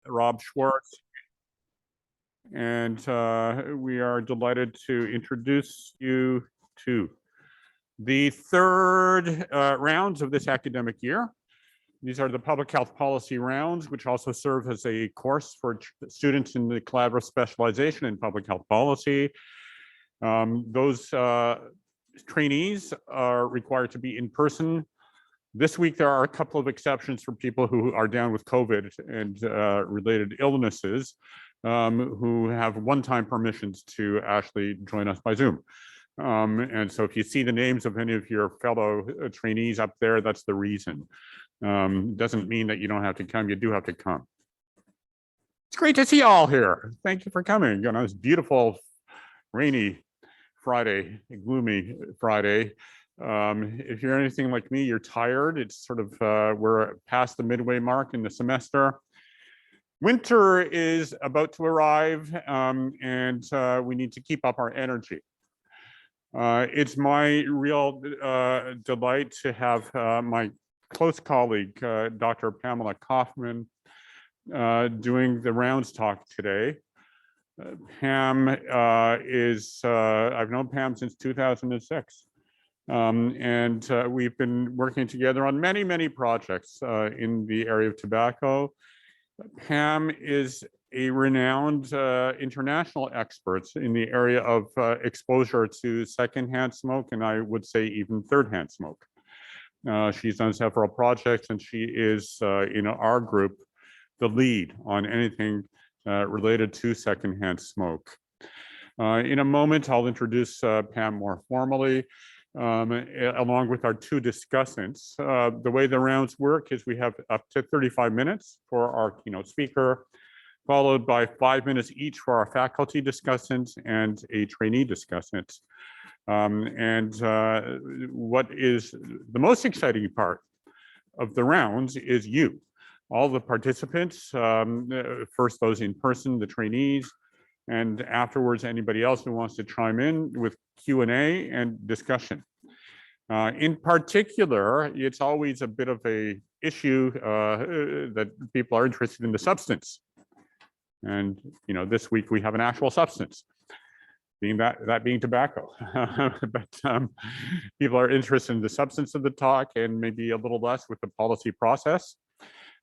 Rob Schwartz, and we are delighted to introduce you to the third rounds of this academic year. These are the public health policy rounds, which also serve as a course for students in the collaborative specialization in public health policy. Those trainees are required to be in person. This week, there are a couple of exceptions for people who are down with COVID and related illnesses, who have one-time permissions to actually join us by Zoom. And so if you see the names of any of your fellow trainees up there, that's the reason. Doesn't mean that you don't have to come. You do have to come. It's great to see you all here. Thank you for coming on this beautiful, rainy Friday, gloomy Friday. If you're anything like me, you're tired. It's sort of, we're past the midway mark in the semester. Winter is about to arrive, and we need to keep up our energy. It's my real delight to have my close colleague, Dr. Pamela Kaufman, doing the rounds talk today. Pam I've known Pam since 2006. And we've been working together on many, many projects in the area of tobacco. Pam is a renowned international expert in the area of exposure to secondhand smoke, and I would say even third-hand smoke. She's done several projects, and she is, in our group, the lead on anything related to secondhand smoke. In a moment, I'll introduce Pam more formally. Along with our two discussants. The way the rounds work is we have up to 35 minutes for our keynote speaker, followed by 5 minutes each for our faculty discussants and a trainee discussant. What is the most exciting part of the rounds is you, all the participants, first those in person, the trainees, and afterwards, anybody else who wants to chime in with Q&A and discussion. In particular, it's always a bit of a issue that people are interested in the substance. And this week we have an actual substance, being that being tobacco. But people are interested in the substance of the talk and maybe a little less with the policy process.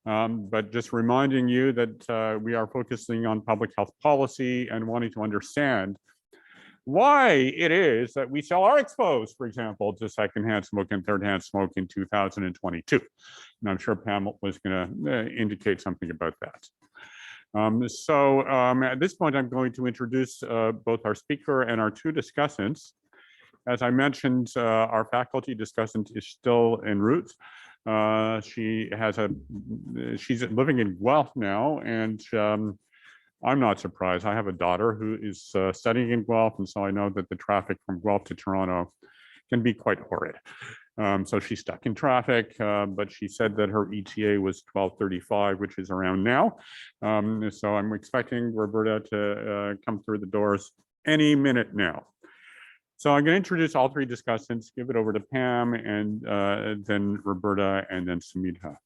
But just reminding you that we are focusing on public health policy and wanting to understand why it is that we still are exposed, for example, to secondhand smoke and third-hand smoke in 2022. And I'm sure Pam was going to indicate something about that. At this point, I'm going to introduce both our speaker and our two discussants. As I mentioned, our faculty discussant is still en route. She's living in Guelph now, and I'm not surprised. I have a daughter who is studying in Guelph, and so I know that the traffic from Guelph to Toronto can be quite horrid. So she's stuck in traffic, but she said that her ETA was 12:35, which is around now. So I'm expecting Roberta to come through the doors any minute now. So I'm going to introduce all three discussants, give it over to Pam, and then Roberta, and then Sumita.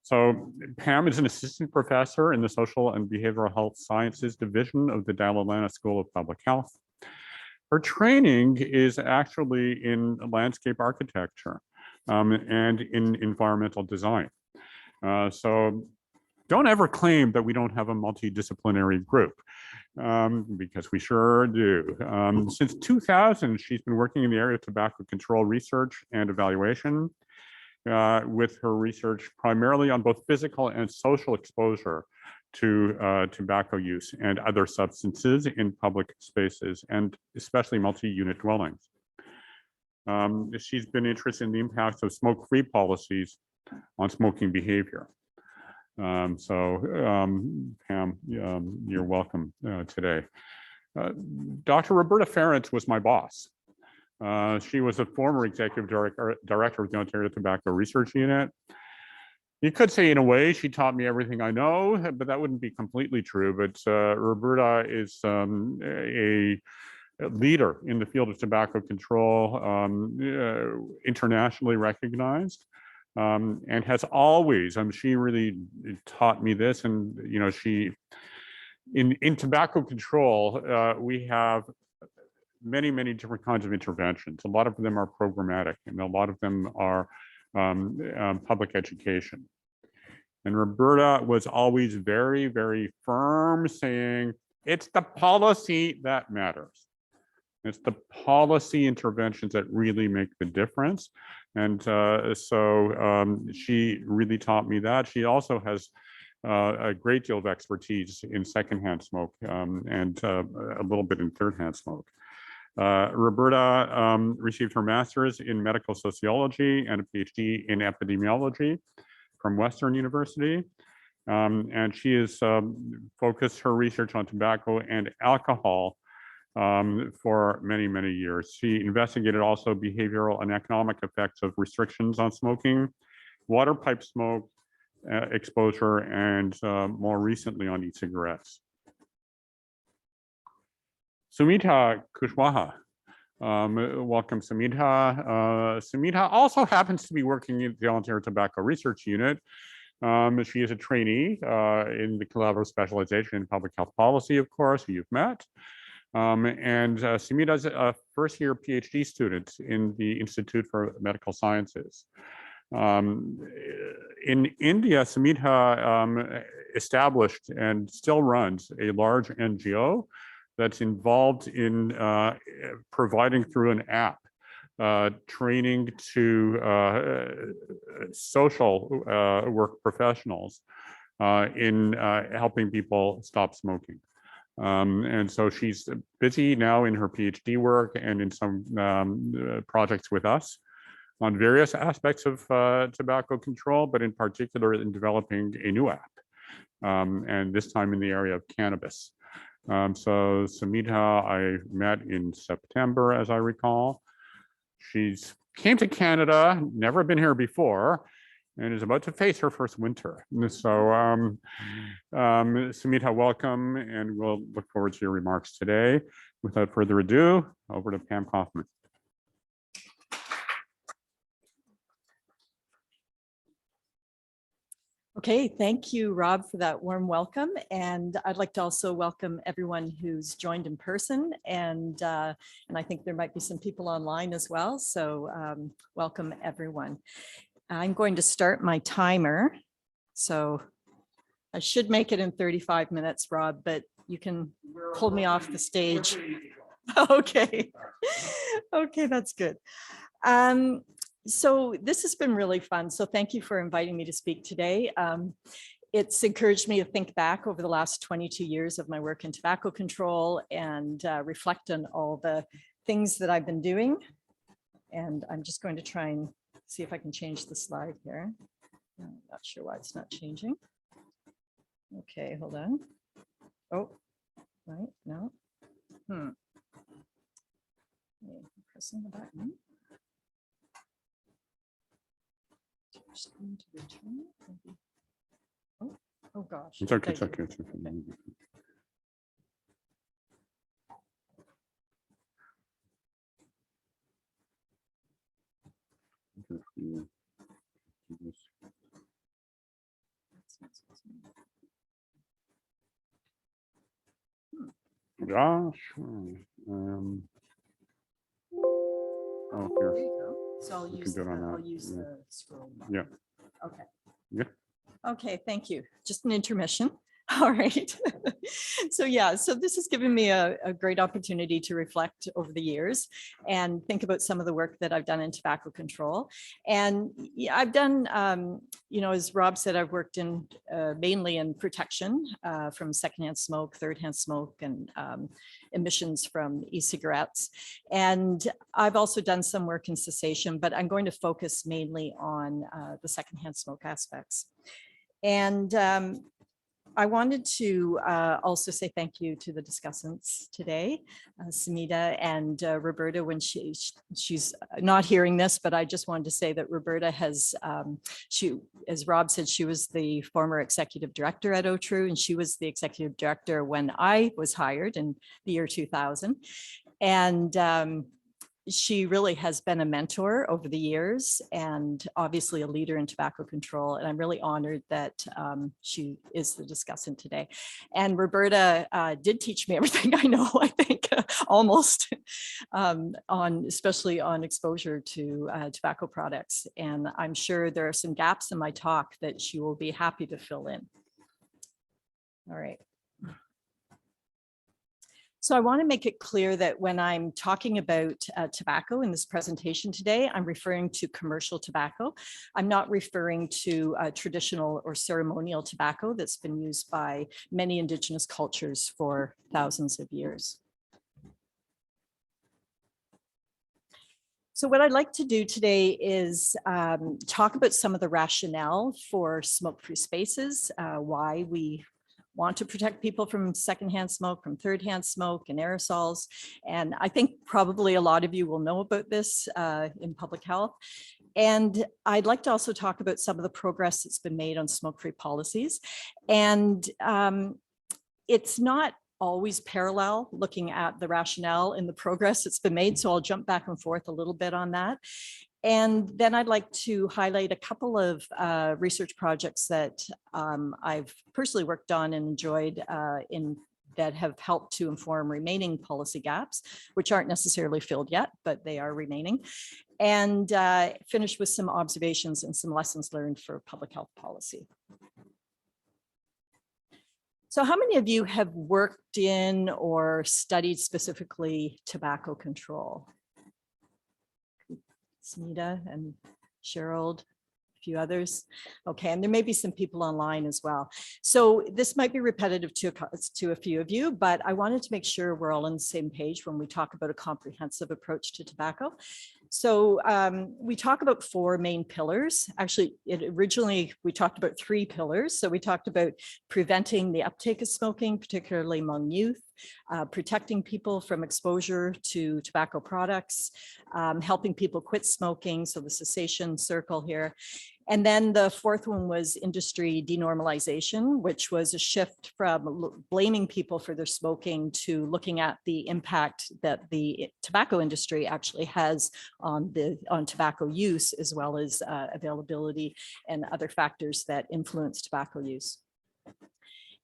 So Pam is an assistant professor in the Social and Behavioral Health Sciences Division of the Dalla Lana School of Public Health. Her training is actually in landscape architecture and in environmental design. So don't ever claim that we don't have a multidisciplinary group, because we sure do. Since 2000, she's been working in the area of tobacco control research and evaluation, with her research primarily on both physical and social exposure to tobacco use and other substances in public spaces, and especially multi-unit dwellings. She's been interested in the impacts of smoke-free policies on smoking behavior. Pam, you're welcome today. Dr. Roberta Ferrant was my boss. She was a former executive director of the Ontario Tobacco Research Unit. You could say, in a way, she taught me everything I know, but that wouldn't be completely true. But Roberta is a leader in the field of tobacco control, internationally recognized. and has always, she really taught me this, and she, in tobacco control, we have many different kinds of interventions. A lot of them are programmatic, and a lot of them are public education. And Roberta was always very firm, saying, it's the policy that matters. It's the policy interventions that really make the difference. And so she really taught me that. She also has a great deal of expertise in secondhand smoke and a little bit in thirdhand smoke. Roberta received her master's in medical sociology and a PhD in epidemiology from Western University. And she has focused her research on tobacco and alcohol for many years. She investigated also behavioral and economic effects of restrictions on smoking, water pipe smoke exposure, and more recently on e-cigarettes. Sumita Kushwaha. Welcome, Sumita. Sumita also happens to be working in the Ontario Tobacco Research Unit. She is a trainee in the collaborative specialization in public health policy, of course, who you've met. And Sumita is a first-year PhD student in the Institute for Medical Sciences. In India, Sumita established and still runs a large NGO that's involved in providing through an app training to social work professionals in helping people stop smoking. And so she's busy now in her PhD work and in some projects with us on various aspects of tobacco control, but in particular in developing a new app, and this time in the area of cannabis. So Sumita, I met in September, as I recall. She's came to Canada, never been here before, and is about to face her first winter. So Sumita, welcome, and we'll look forward to your remarks today. Without further ado, over to Pam Kaufman. Okay, thank you, Rob, for that warm welcome. And I'd like to also welcome everyone who's joined in person. And I think there might be some people online as well. So welcome, everyone. I'm going to start my timer. So I should make it in 35 minutes, Rob, but you can pull me off the stage. Okay. Okay, that's good. So this has been really fun. So thank you for inviting me to speak today. It's encouraged me to think back over the last 22 years of my work in tobacco control and reflect on all the things that I've been doing. And I'm just going to try and see if I can change the slide here. I'm not sure why it's not changing. Okay, hold on. Oh, right, no. Okay, pressing the button. Screen to return. Maybe. Oh gosh. It's okay, it's okay. It's okay. Gosh. Oh, here. There you go. So I'll use the scroll. Yeah. Okay. Yeah. Okay, thank you. Just an intermission. All right. So yeah, so this has given me a great opportunity to reflect over the years and think about some of the work that I've done in tobacco control. And I've done, as Rob said, I've worked in mainly in protection from secondhand smoke, thirdhand smoke, and emissions from e-cigarettes. And I've also done some work in cessation, but I'm going to focus mainly on the secondhand smoke aspects. And I wanted to also say thank you to the discussants today, Sumita and Roberta, when she's not hearing this, but I just wanted to say that Roberta has, as Rob said, she was the former executive director at OTRU, and she was the executive director when I was hired in the year 2000. And she really has been a mentor over the years and obviously a leader in tobacco control. And I'm really honored that she is the discussant today. And Roberta did teach me everything I know, I think, almost, especially on exposure to tobacco products. And I'm sure there are some gaps in my talk that she will be happy to fill in. All right. So I want to make it clear that when I'm talking about tobacco in this presentation today, I'm referring to commercial tobacco. I'm not referring to traditional or ceremonial tobacco that's been used by many Indigenous cultures for thousands of years. So what I'd like to do today is talk about some of the rationale for smoke-free spaces, why we want to protect people from secondhand smoke, from third-hand smoke and aerosols. And I think probably a lot of you will know about this in public health. And I'd like to also talk about some of the progress that's been made on smoke-free policies. And it's not always parallel looking at the rationale and the progress that's been made. So I'll jump back and forth a little bit on that. And then I'd like to highlight a couple of research projects that I've personally worked on and enjoyed that have helped to inform remaining policy gaps, which aren't necessarily filled yet, but they are remaining. And finish with some observations and some lessons learned for public health policy. So how many of you have worked in or studied specifically tobacco control? Smita and Cheryl, a few others. Okay, and there may be some people online as well. So this might be repetitive to a few of you, but I wanted to make sure we're all on the same page when we talk about a comprehensive approach to tobacco. So we talk about four main pillars. Actually, originally we talked about three pillars. So we talked about preventing the uptake of smoking, particularly among youth, protecting people from exposure to tobacco products, helping people quit smoking, so the cessation circle here. And then the fourth one was industry denormalization, which was a shift from blaming people for their smoking to looking at the impact that the tobacco industry actually has on tobacco use, as well as availability and other factors that influence tobacco use.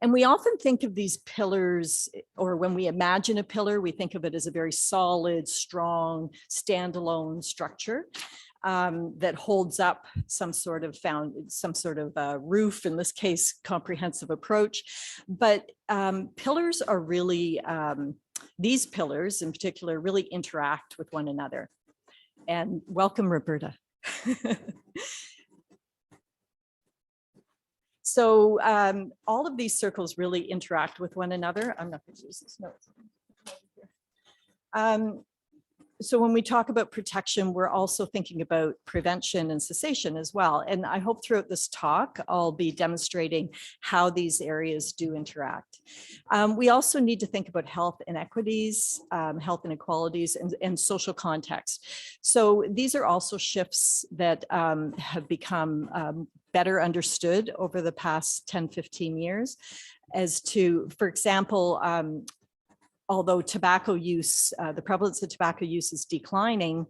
And we often think of these pillars, or when we imagine a pillar, we think of it as a very solid, strong, standalone structure that holds up some sort of roof, in this case, comprehensive approach. But pillars are really, these pillars in particular, really interact with one another. And welcome, Roberta. So all of these circles really interact with one another. I'm not going to use this note. So when we talk about protection, we're also thinking about prevention and cessation as well. And I hope throughout this talk, I'll be demonstrating how these areas do interact. We also need to think about health inequities, health inequalities, and social context. So these are also shifts that have become better understood over the past 10, 15 years as to, for example, although tobacco use, the prevalence of tobacco use is declining,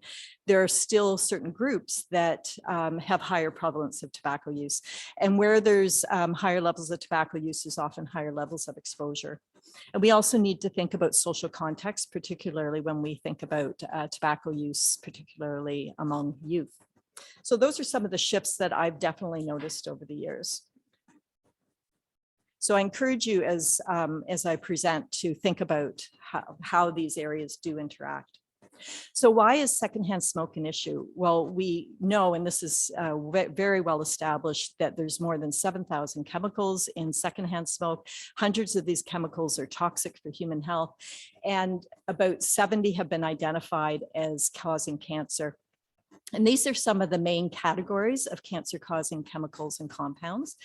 there are still certain groups that have higher prevalence of tobacco use. And where there's higher levels of tobacco use, is often higher levels of exposure. And we also need to think about social context, particularly when we think about tobacco use, particularly among youth. So those are some of the shifts that I've definitely noticed over the years. So I encourage you as I present to think about how these areas do interact. So why is secondhand smoke an issue? Well, we know, and this is very well established, that there's more than 7,000 chemicals in secondhand smoke. Hundreds of these chemicals are toxic for human health, and about 70 have been identified as causing cancer. And these are some of the main categories of cancer-causing chemicals and compounds.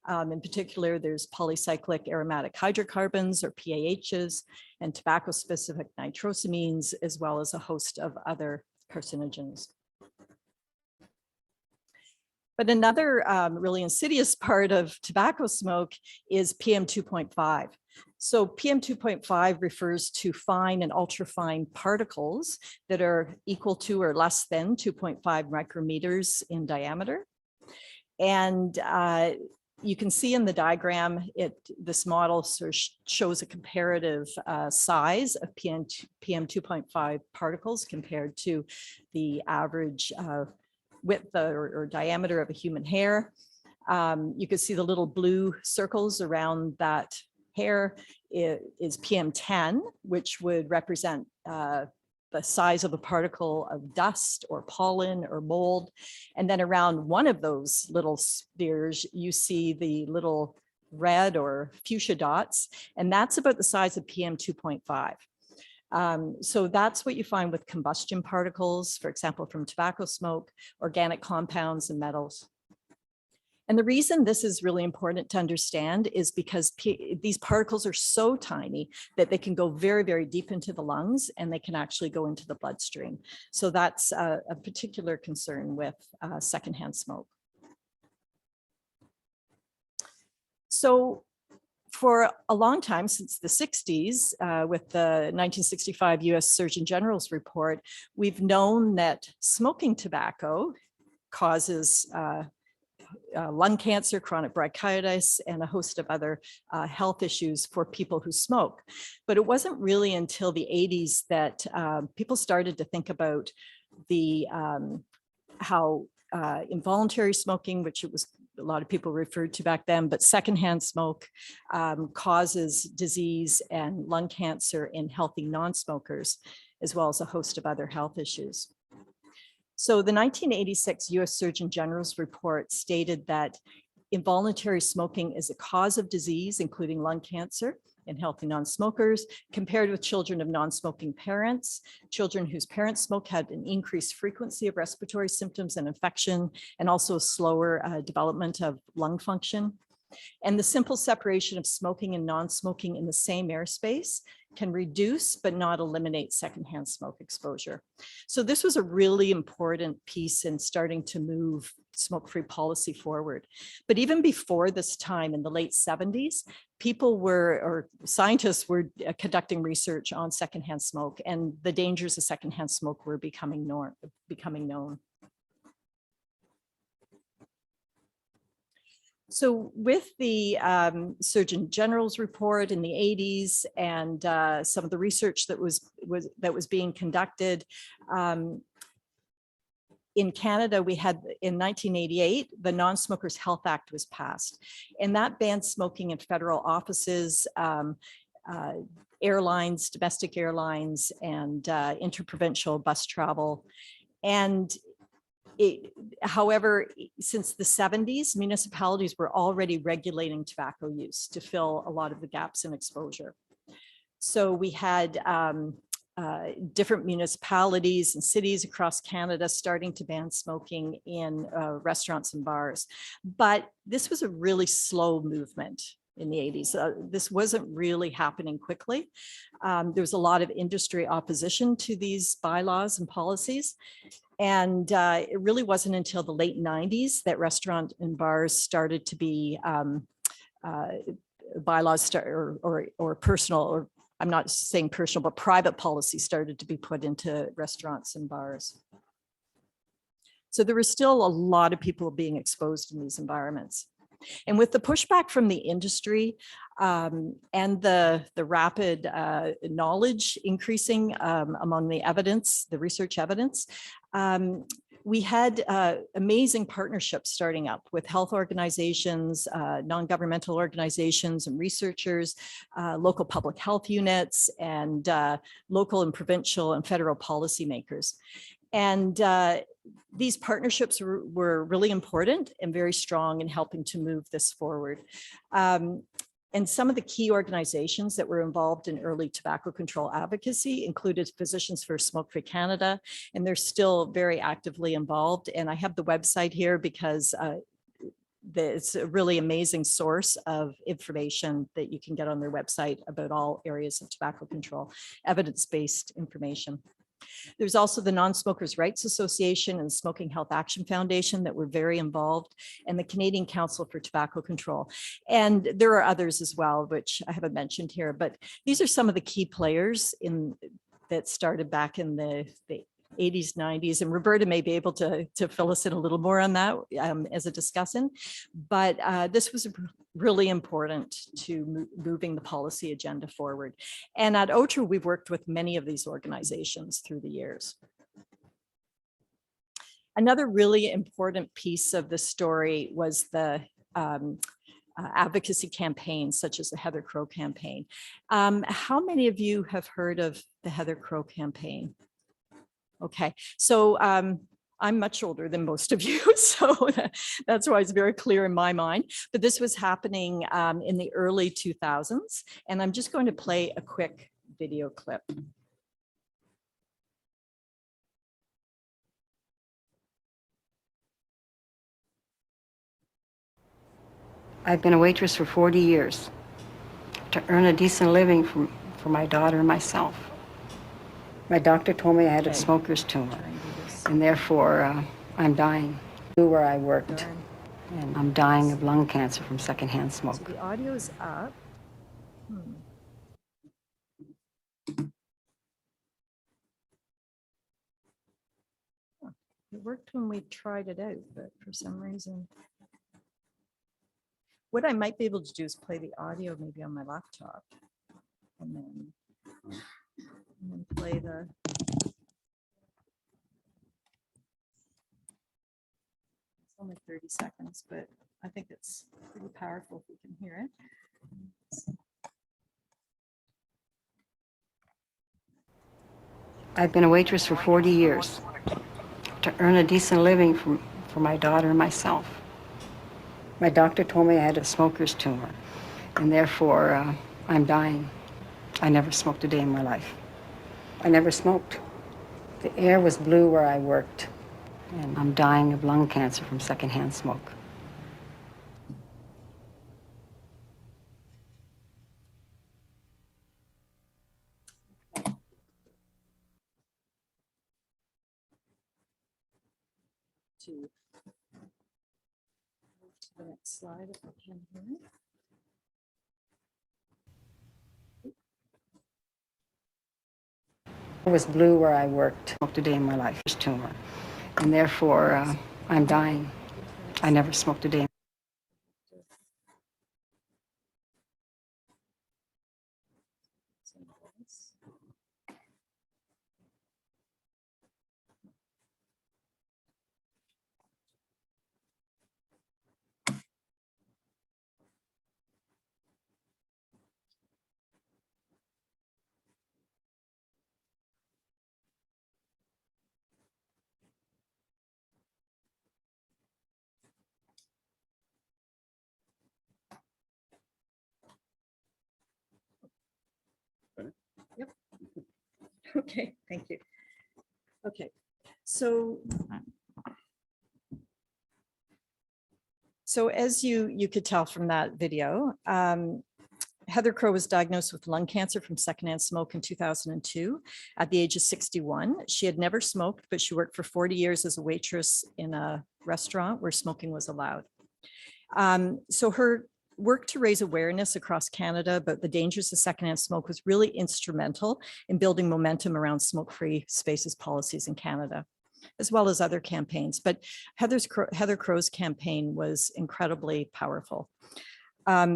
In particular, there's polycyclic aromatic hydrocarbons, or PAHs, and tobacco-specific nitrosamines, as well as a host of other carcinogens. But another really insidious part of tobacco smoke is PM 2.5. So PM 2.5 refers to fine and ultrafine particles that are equal to or less than 2.5 micrometers in diameter. And you can see in the diagram, this model sort of shows a comparative size of PM 2.5 particles compared to the average width or diameter of a human hair. You can see the little blue circles around that hair is PM10, which would represent the size of a particle of dust or pollen or mold. And then around one of those little spheres, you see the little red or fuchsia dots, and that's about the size of PM 2.5. So that's what you find with combustion particles, for example, from tobacco smoke, organic compounds, and metals. And the reason this is really important to understand is because these particles are so tiny that they can go very, very deep into the lungs, and they can actually go into the bloodstream. So that's a particular concern with secondhand smoke. So for a long time, since the 60s, with the 1965 US Surgeon General's report, we've known that smoking tobacco causes lung cancer, chronic bronchitis, and a host of other health issues for people who smoke. But it wasn't really until the 80s that people started to think about the how involuntary smoking, which it was a lot of people referred to back then, but secondhand smoke causes disease and lung cancer in healthy non-smokers, as well as a host of other health issues. So the 1986 US Surgeon General's report stated that involuntary smoking is a cause of disease, including lung cancer in healthy non-smokers, compared with children of non-smoking parents. Children whose parents smoke had an increased frequency of respiratory symptoms and infection, and also a slower development of lung function. And the simple separation of smoking and non-smoking in the same airspace can reduce but not eliminate secondhand smoke exposure. So this was a really important piece in starting to move smoke-free policy forward. But even before this time, in the late 70s, scientists were conducting research on secondhand smoke, and the dangers of secondhand smoke were becoming known. So with the Surgeon General's report in the 80s and some of the research that was being conducted, in Canada, we had in 1988, the Non-Smokers Health Act was passed, and that banned smoking in federal offices, airlines, domestic airlines, and interprovincial bus travel. And however, since the 70s, municipalities were already regulating tobacco use to fill a lot of the gaps in exposure. So we had different municipalities and cities across Canada starting to ban smoking in restaurants and bars. But this was a really slow movement in the 80s. This wasn't really happening quickly. There was a lot of industry opposition to these bylaws and policies. And it really wasn't until the late 90s that restaurant and bars started to be bylaws or personal, or I'm not saying personal, but private policy started to be put into restaurants and bars. So there were still a lot of people being exposed in these environments. And with the pushback from the industry and the rapid knowledge increasing among the evidence, the research evidence, we had amazing partnerships starting up with health organizations, non-governmental organizations and researchers, local public health units, and local and provincial and federal policymakers. And these partnerships were really important and very strong in helping to move this forward. And some of the key organizations that were involved in early tobacco control advocacy included Physicians for Smoke-Free Canada, and they're still very actively involved. And I have the website here because it's a really amazing source of information that you can get on their website about all areas of tobacco control, evidence-based information. There's also the Non-Smokers' Rights Association and Smoking Health Action Foundation that were very involved, and the Canadian Council for Tobacco Control. And there are others as well, which I haven't mentioned here, but these are some of the key players that started back in the 80s, 90s, and Roberta may be able to fill us in a little more on that as a discussant. But this was really important to moving the policy agenda forward. And at OTRA, we've worked with many of these organizations through the years. Another really important piece of the story was the advocacy campaigns, such as the Heather Crow campaign. How many of you have heard of the Heather Crow campaign? Okay, so I'm much older than most of you, so that's why it's very clear in my mind. But this was happening in the early 2000s, and I'm just going to play a quick video clip. I've been a waitress for 40 years to earn a decent living for my daughter and myself. My doctor told me I had a smoker's tumor, and therefore I'm dying. Where I worked, and I'm dying of lung cancer from secondhand smoke. So the audio is up. It worked when we tried it out, but for some reason. What I might be able to do is play the audio maybe on my laptop and then play the. It's only 30 seconds, but I think it's pretty powerful if we can hear it. I've been a waitress for 40 years to earn a decent living for my daughter and myself. My doctor told me I had a smoker's tumor, and therefore I'm dying. I never smoked a day in my life. I never smoked. The air was blue where I worked, and I'm dying of lung cancer from secondhand smoke. To move to the next slide if I can hear it. It was blue where I worked. Smoked a day in my life. Tumor, and therefore I'm dying. I never smoked a day. Yep. Okay, thank you. Okay, so as you could tell from that video, Heather Crow was diagnosed with lung cancer from secondhand smoke in 2002 at the age of 61. She had never smoked, but she worked for 40 years as a waitress in a restaurant where smoking was allowed. So her work to raise awareness across Canada about the dangers of secondhand smoke was really instrumental in building momentum around smoke-free spaces policies in Canada, as well as other campaigns. But Heather Crow's campaign was incredibly powerful.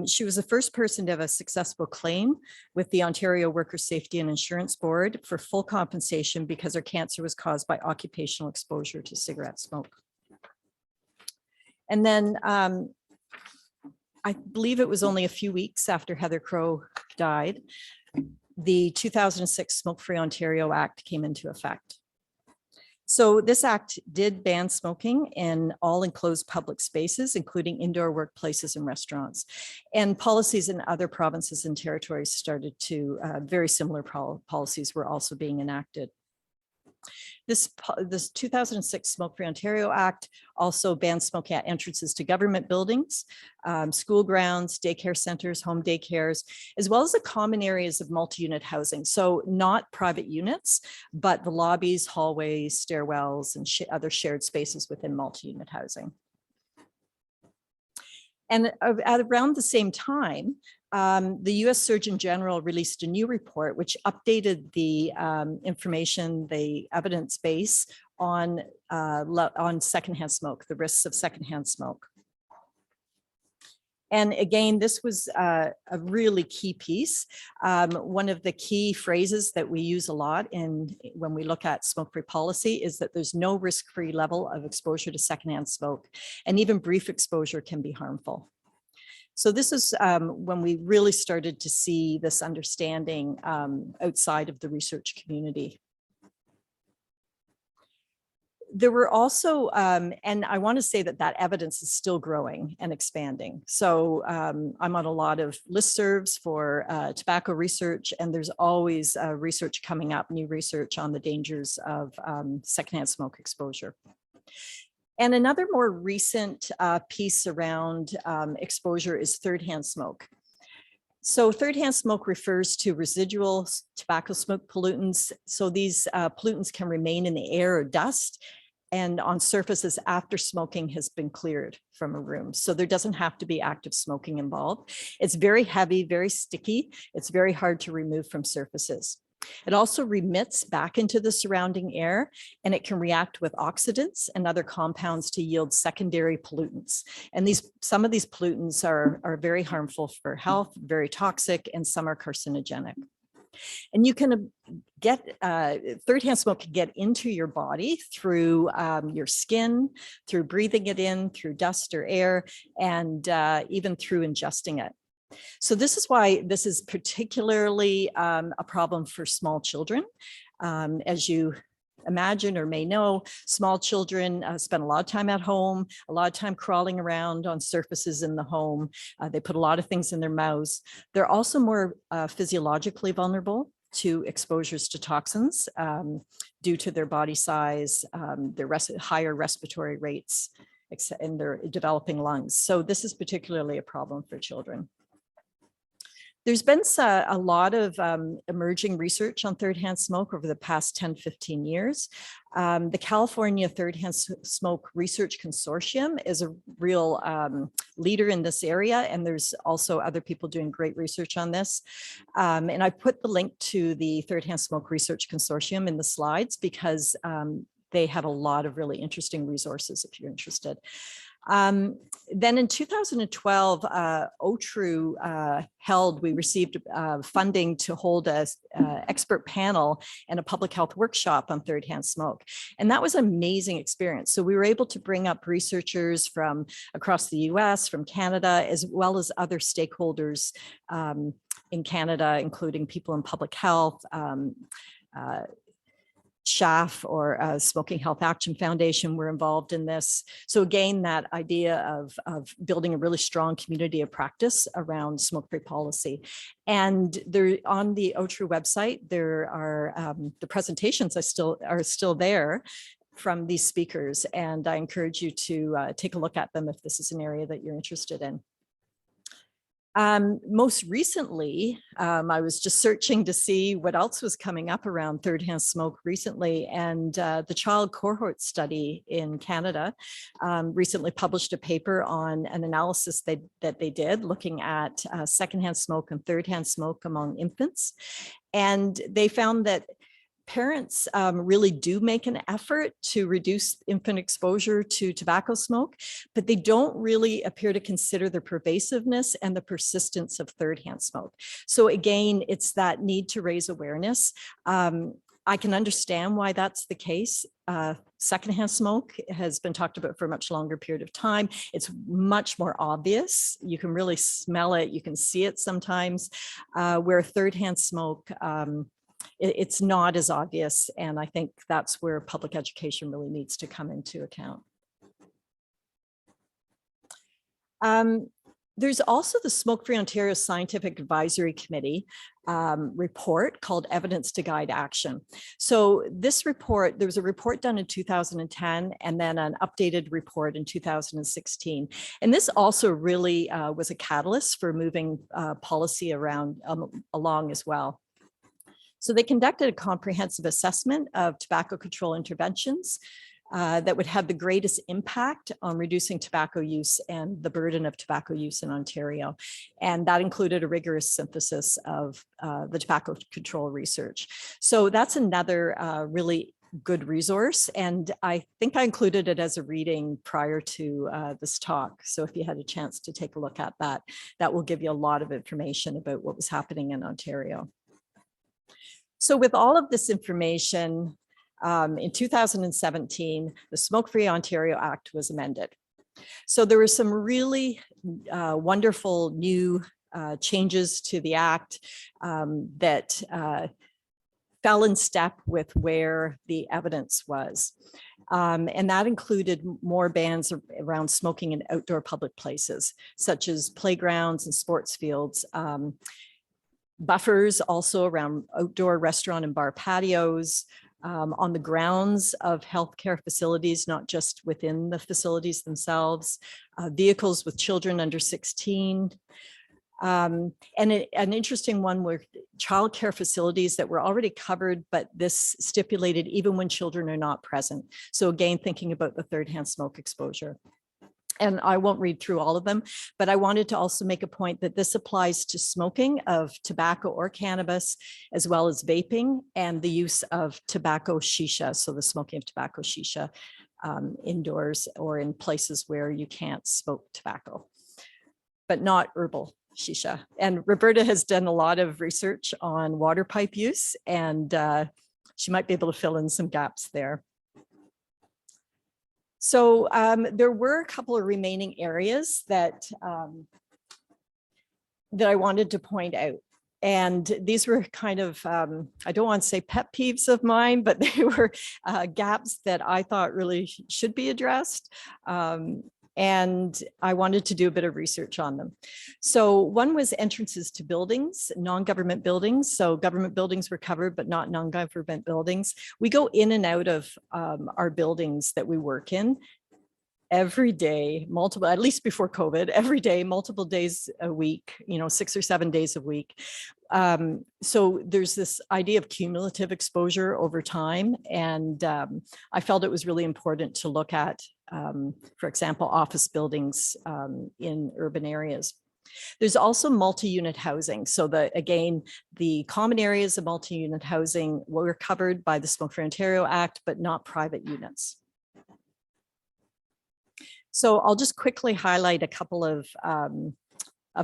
She was the first person to have a successful claim with the Ontario Workers' Safety and Insurance Board for full compensation because her cancer was caused by occupational exposure to cigarette smoke. And then I believe it was only a few weeks after Heather Crow died, the 2006 Smoke-Free Ontario Act came into effect. So this act did ban smoking in all enclosed public spaces, including indoor workplaces and restaurants. And policies in other provinces and territories started to, very similar policies were also being enacted. This 2006 Smoke-Free Ontario Act also bans smoking at entrances to government buildings, school grounds, daycare centers, home daycares, as well as the common areas of multi-unit housing. So not private units, but the lobbies, hallways, stairwells, and other shared spaces within multi-unit housing. And at around the same time, the US Surgeon General released a new report which updated the information, the evidence base on secondhand smoke, the risks of secondhand smoke. And again, this was a really key piece. One of the key phrases that we use a lot when we look at smoke-free policy is that there's no risk-free level of exposure to secondhand smoke, and even brief exposure can be harmful. So this is when we really started to see this understanding outside of the research community. There were also, and I want to say that that evidence is still growing and expanding. So I'm on a lot of listservs for tobacco research, and there's always research coming up, new research on the dangers of secondhand smoke exposure. And another more recent piece around exposure is third-hand smoke. So third-hand smoke refers to residual tobacco smoke pollutants. So these pollutants can remain in the air or dust and on surfaces after smoking has been cleared from a room. So there doesn't have to be active smoking involved. It's very heavy, very sticky. It's very hard to remove from surfaces. It also remits back into the surrounding air, and it can react with oxidants and other compounds to yield secondary pollutants. And some of these pollutants are very harmful for health, very toxic, and some are carcinogenic. And you can get third-hand smoke can get into your body through your skin, through breathing it in, through dust or air, and even through ingesting it. So this is why this is particularly a problem for small children. As you imagine or may know, small children spend a lot of time at home, a lot of time crawling around on surfaces in the home. They put a lot of things in their mouths. They're also more physiologically vulnerable to exposures to toxins due to their body size, their higher respiratory rates, and their developing lungs. So this is particularly a problem for children. There's been a lot of emerging research on third-hand smoke over the past 10, 15 years. The California Third-Hand Smoke Research Consortium is a real leader in this area, and there's also other people doing great research on this. And I put the link to the Third-Hand Smoke Research Consortium in the slides because they have a lot of really interesting resources if you're interested. Then in 2012, OTRU we received funding to hold an expert panel and a public health workshop on third-hand smoke. And that was an amazing experience. So we were able to bring up researchers from across the US, from Canada, as well as other stakeholders in Canada, including people in public health, SHAF or Smoking Health Action Foundation were involved in this. So again, that idea of building a really strong community of practice around smoke-free policy. And there on the OTRU website, there are the presentations are still there from these speakers. And I encourage you to take a look at them if this is an area that you're interested in. Most recently, I was just searching to see what else was coming up around third-hand smoke recently, and the child cohort study in Canada recently published a paper on an analysis that they did looking at secondhand smoke and third-hand smoke among infants. And they found that parents really do make an effort to reduce infant exposure to tobacco smoke, but they don't really appear to consider the pervasiveness and the persistence of third-hand smoke. So again, it's that need to raise awareness. I can understand why that's the case. Secondhand smoke has been talked about for a much longer period of time. It's much more obvious. You can really smell it. You can see it sometimes, where third-hand smoke, it's not as obvious, and I think that's where public education really needs to come into account. There's also the Smoke-Free Ontario Scientific Advisory Committee report called Evidence to Guide Action. So this report, there was a report done in 2010 and then an updated report in 2016. And this also really was a catalyst for moving policy around along as well. So they conducted a comprehensive assessment of tobacco control interventions that would have the greatest impact on reducing tobacco use and the burden of tobacco use in Ontario. And that included a rigorous synthesis of the tobacco control research. So that's another really good resource. And I think I included it as a reading prior to this talk. So if you had a chance to take a look at that, that will give you a lot of information about what was happening in Ontario. So with all of this information, in 2017, the Smoke-Free Ontario Act was amended. So there were some really wonderful new changes to the Act that fell in step with where the evidence was. And that included more bans around smoking in outdoor public places, such as playgrounds and sports fields. Buffers also around outdoor restaurant and bar patios, on the grounds of healthcare facilities, not just within the facilities themselves, vehicles with children under 16. And an interesting one were childcare facilities that were already covered, but this stipulated even when children are not present. So again, thinking about the third-hand smoke exposure. And I won't read through all of them, but I wanted to also make a point that this applies to smoking of tobacco or cannabis, as well as vaping and the use of tobacco shisha. So the smoking of tobacco shisha indoors or in places where you can't smoke tobacco, but not herbal shisha. And Roberta has done a lot of research on water pipe use, and she might be able to fill in some gaps there. So there were a couple of remaining areas that I wanted to point out. And these were kind of, I don't want to say pet peeves of mine, but they were gaps that I thought really should be addressed. And I wanted to do a bit of research on them. So one was entrances to buildings, non-government buildings. So government buildings were covered, but not non-government buildings. We go in and out of our buildings that we work in every day, multiple, at least before COVID, every day, multiple days a week, 6 or 7 days a week. So there's this idea of cumulative exposure over time. And I felt it was really important to look at, for example, office buildings in urban areas. There's also multi-unit housing. So again, the common areas of multi-unit housing were covered by the Smoke-Free Ontario Act, but not private units. So I'll just quickly highlight a couple of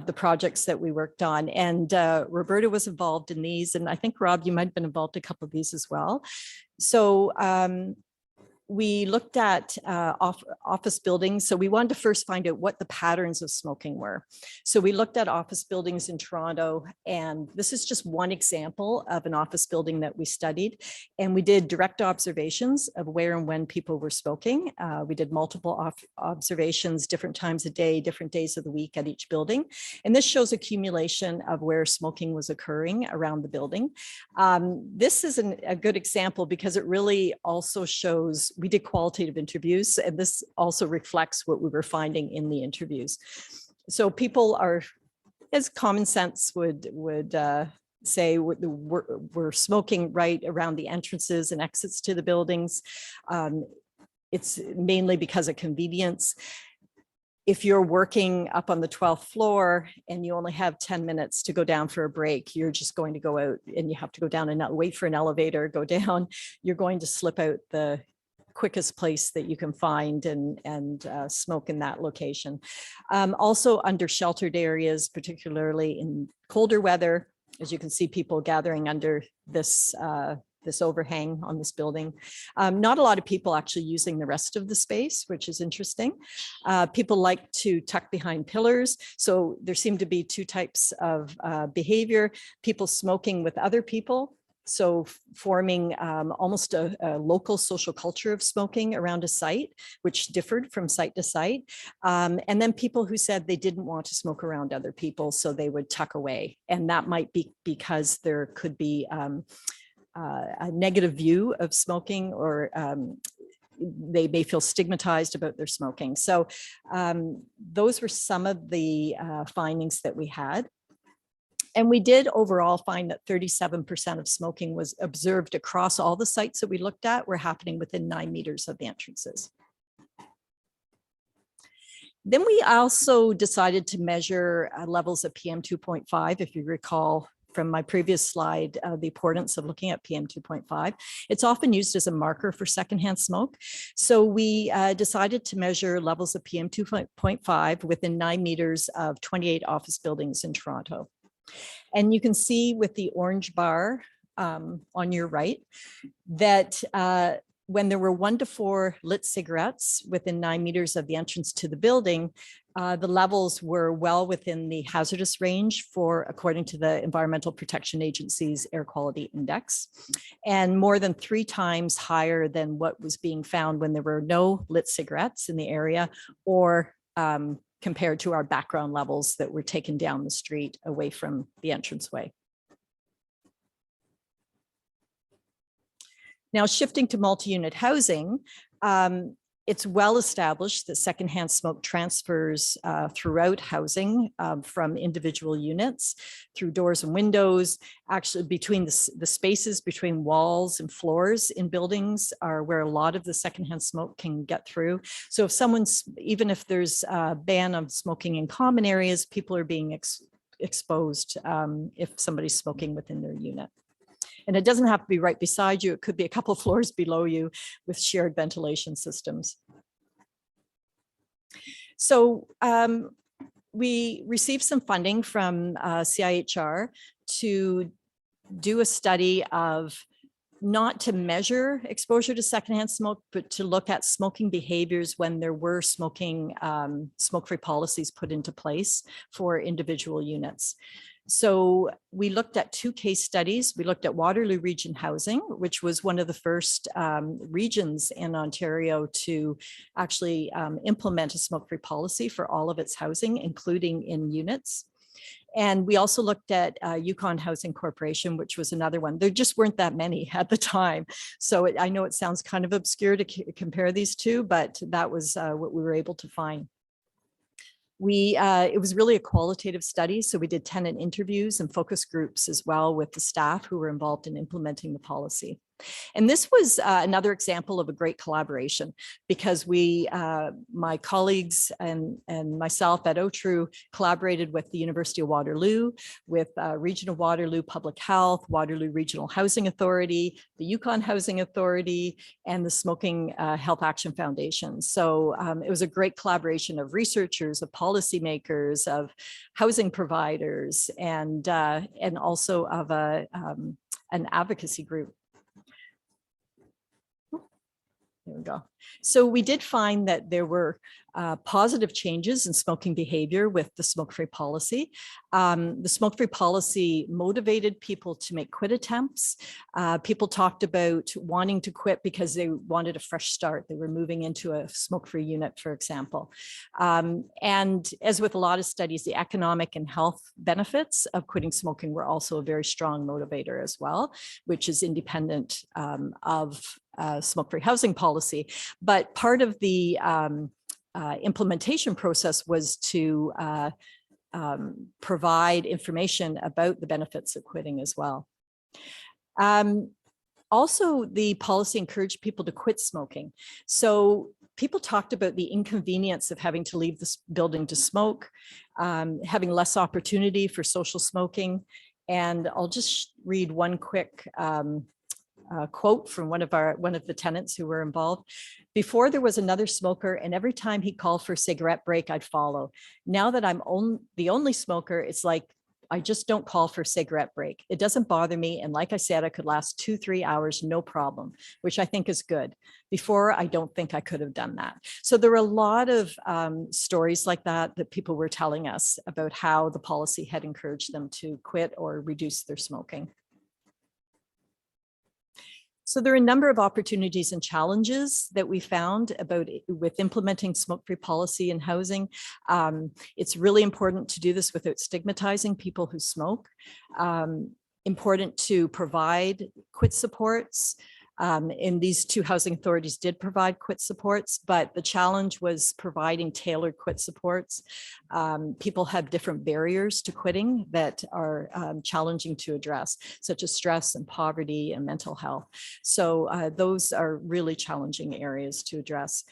the projects that we worked on. And Roberta was involved in these. And I think, Rob, you might have been involved in a couple of these as well. So we looked at office buildings. So we wanted to first find out what the patterns of smoking were. So we looked at office buildings in Toronto, and this is just one example of an office building that we studied. And we did direct observations of where and when people were smoking. We did multiple observations, different times of day, different days of the week at each building. And this shows accumulation of where smoking was occurring around the building. This is a good example because it really also shows, we did qualitative interviews, and this also reflects what we were finding in the interviews. So people are, as common sense would say, we're smoking right around the entrances and exits to the buildings. It's mainly because of convenience. If you're working up on the 12th floor and you only have 10 minutes to go down for a break, you're just going to go out and you have to go down and not wait for an elevator, go down. You're going to slip out the quickest place that you can find and smoke in that location. Also under sheltered areas, particularly in colder weather, as you can see people gathering under this this overhang on this building. Not a lot of people actually using the rest of the space, which is interesting. People like to tuck behind pillars. So there seem to be two types of behavior: people smoking with other people So forming almost a local social culture of smoking around a site, which differed from site to site. And then people who said they didn't want to smoke around other people, so they would tuck away. And that might be because there could be a negative view of smoking, or they may feel stigmatized about their smoking. So those were some of the findings that we had. And we did overall find that 37% of smoking was observed across all the sites that we looked at were happening within 9 meters of the entrances. Then we also decided to measure levels of PM 2.5, if you recall from my previous slide, the importance of looking at PM 2.5. It's often used as a marker for secondhand smoke. So we decided to measure levels of PM 2.5 within 9 meters of 28 office buildings in Toronto. And you can see with the orange bar on your right that when there were 1 to 4 lit cigarettes within 9 meters of the entrance to the building, the levels were well within the hazardous range according to the Environmental Protection Agency's Air Quality Index, and more than 3 times higher than what was being found when there were no lit cigarettes in the area, or compared to our background levels that were taken down the street away from the entranceway. Now, shifting to multi-unit housing, it's well established that secondhand smoke transfers throughout housing from individual units through doors and windows. Actually, between the spaces between walls and floors in buildings are where a lot of the secondhand smoke can get through. So if even if there's a ban on smoking in common areas, people are being exposed if somebody's smoking within their unit. And it doesn't have to be right beside you. It could be a couple floors below you with shared ventilation systems. So we received some funding from CIHR to do a study of not to measure exposure to secondhand smoke, but to look at smoking behaviors when there were smoke-free policies put into place for individual units. So we looked at 2 case studies. We looked at Waterloo Region Housing, which was one of the first regions in Ontario to actually implement a smoke-free policy for all of its housing, including in units. And we also looked at Yukon Housing Corporation, which was another one. There just weren't that many at the time. So I know it sounds kind of obscure to compare these two, but that was what we were able to find. It was really a qualitative study. So we did tenant interviews and focus groups as well with the staff who were involved in implementing the policy. And this was another example of a great collaboration, because my colleagues and myself at OTRU collaborated with the University of Waterloo, with Region of Waterloo Public Health, Waterloo Regional Housing Authority, the Yukon Housing Authority, and the Smoking Health Action Foundation. So it was a great collaboration of researchers, of policymakers, of housing providers, and also of an advocacy group. There we go. So we did find that there were positive changes in smoking behavior with the smoke-free policy. The smoke-free policy motivated people to make quit attempts. People talked about wanting to quit because they wanted a fresh start. They were moving into a smoke-free unit, for example. And as with a lot of studies, the economic and health benefits of quitting smoking were also a very strong motivator as well, which is independent of smoke-free housing policy. But part of the implementation process was to provide information about the benefits of quitting as well. Also, the policy encouraged people to quit smoking. So people talked about the inconvenience of having to leave this building to smoke, having less opportunity for social smoking. And I'll just read one quick quote from one of the tenants who were involved. Before, there was another smoker, and every time he called for a cigarette break, I'd follow. Now that I'm the only smoker, it's like I just don't call for a cigarette break. It doesn't bother me, and like I said, I could last 2-3 hours, no problem, which I think is good. Before, I don't think I could have done that. So there were a lot of stories like that people were telling us about how the policy had encouraged them to quit or reduce their smoking. So there are a number of opportunities and challenges that we found with implementing smoke-free policy in housing. It's really important to do this without stigmatizing people who smoke. Important to provide quit supports. And these two housing authorities did provide quit supports, but the challenge was providing tailored quit supports. People have different barriers to quitting that are challenging to address, such as stress and poverty and mental health. So those are really challenging areas to address.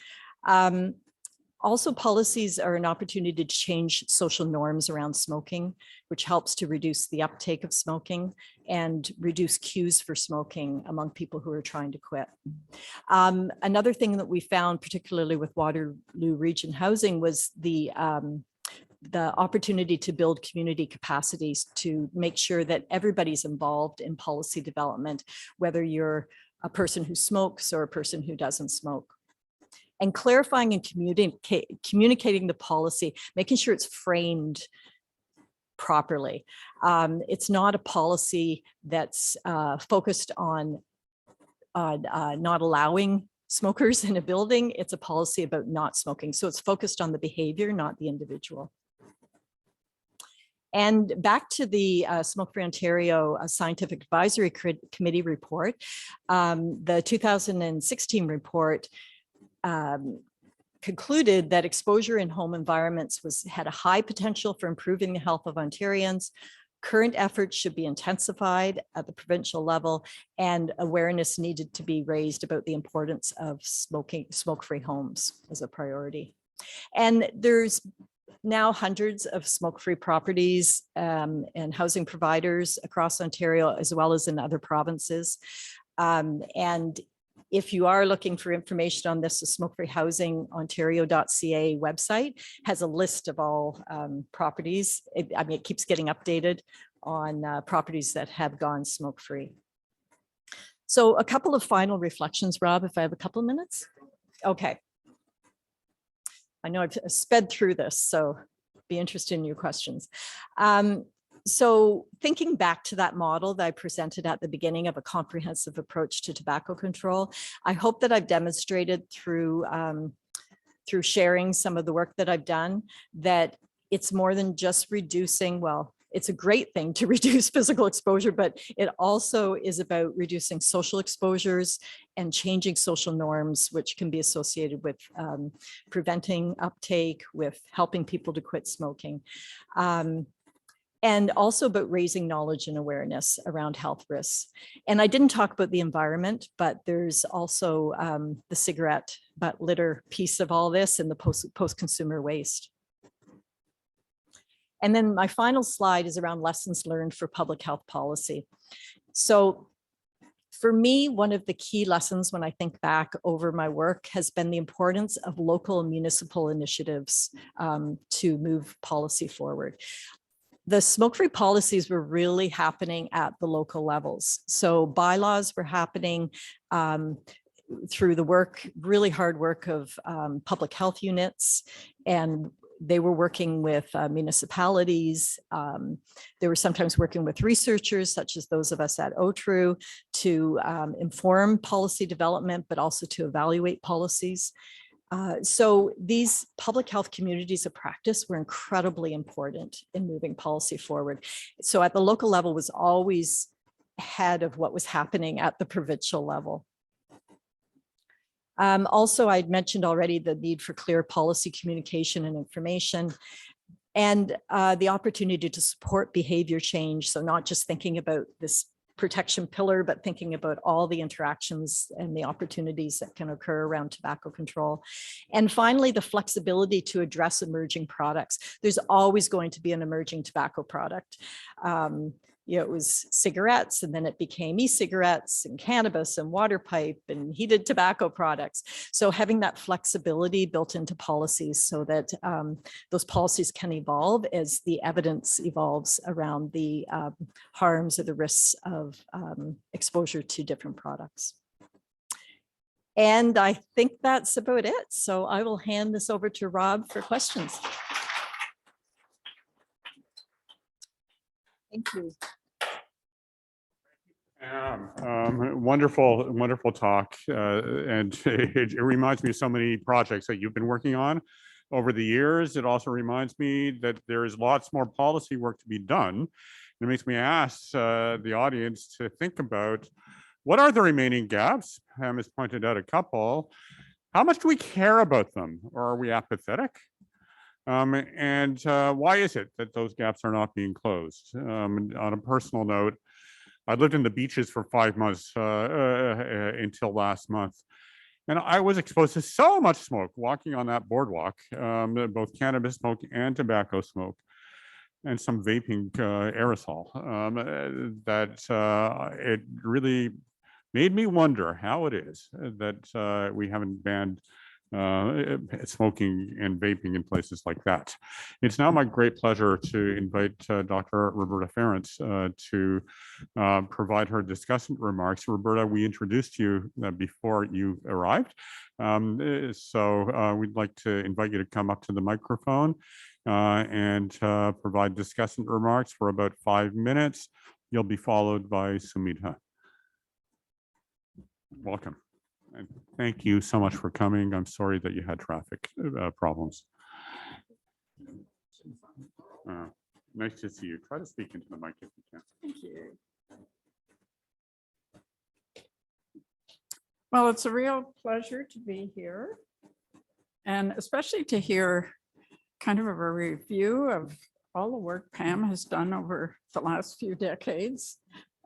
Also, policies are an opportunity to change social norms around smoking, which helps to reduce the uptake of smoking and reduce cues for smoking among people who are trying to quit. Another thing that we found, particularly with Waterloo Region Housing, was the opportunity to build community capacities to make sure that everybody's involved in policy development, whether you're a person who smokes or a person who doesn't smoke. And clarifying and communicating the policy, making sure it's framed properly. It's not a policy that's focused on not allowing smokers in a building. It's a policy about not smoking. So it's focused on the behavior, not the individual. And back to the Smoke-Free Ontario Scientific Advisory Committee report, the 2016 report concluded that exposure in home environments had a high potential for improving the health of Ontarians. Current efforts should be intensified at the provincial level, and awareness needed to be raised about the importance of smoke-free homes as a priority. And there's now hundreds of smoke-free properties and housing providers across Ontario, as well as in other provinces. And if you are looking for information on this, the Smoke-Free Housing Ontario.ca website has a list of all properties. It keeps getting updated on properties that have gone smoke-free. So a couple of final reflections, Rob, if I have a couple of minutes. Okay. I know I've sped through this, so be interested in your questions. So thinking back to that model that I presented at the beginning of a comprehensive approach to tobacco control, I hope that I've demonstrated through sharing some of the work that I've done that it's more than just reducing, well, it's a great thing to reduce physical exposure, but it also is about reducing social exposures and changing social norms, which can be associated with preventing uptake, with helping people to quit smoking. And also about raising knowledge and awareness around health risks. And I didn't talk about the environment, but there's also the cigarette butt litter piece of all this and the post-consumer waste. And then my final slide is around lessons learned for public health policy. So for me, one of the key lessons when I think back over my work has been the importance of local and municipal initiatives to move policy forward. The smoke-free policies were really happening at the local levels. So bylaws were happening through the work, really hard work of public health units, and they were working with municipalities. They were sometimes working with researchers, such as those of us at OTRU, to inform policy development, but also to evaluate policies. So these public health communities of practice were incredibly important in moving policy forward. So at the local level was always ahead of what was happening at the provincial level. Also, I'd mentioned already the need for clear policy communication and information, and the opportunity to support behavior change. So not just thinking about this protection pillar, but thinking about all the interactions and the opportunities that can occur around tobacco control. And finally, the flexibility to address emerging products. There's always going to be an emerging tobacco product. It was cigarettes, and then it became e-cigarettes and cannabis and water pipe and heated tobacco products. So having that flexibility built into policies so that those policies can evolve as the evidence evolves around the harms or the risks of exposure to different products. And I think that's about it. So I will hand this over to Rob for questions. Thank you. Wonderful, wonderful talk. And it reminds me of so many projects that you've been working on over the years. It also reminds me that there is lots more policy work to be done. It makes me ask the audience to think about what are the remaining gaps? Pam has pointed out a couple. How much do we care about them, or are we apathetic? And why is it that those gaps are not being closed? On a personal note, I lived in the beaches for 5 months until last month. And I was exposed to so much smoke walking on that boardwalk, both cannabis smoke and tobacco smoke, and some vaping aerosol, that it really made me wonder how it is that we haven't banned smoking and vaping in places like that. It's now my great pleasure to invite Dr. Roberta Ference to provide her discussant remarks. Roberta, we introduced you before you arrived. So we'd like to invite you to come up to the microphone and provide discussant remarks for about 5 minutes. You'll be followed by Sumita. Welcome. And thank you so much for coming. I'm sorry that you had traffic problems. Nice to see you. Try to speak into the mic if you can. Thank you. Well, it's a real pleasure to be here, and especially to hear kind of a review of all the work Pam has done over the last few decades.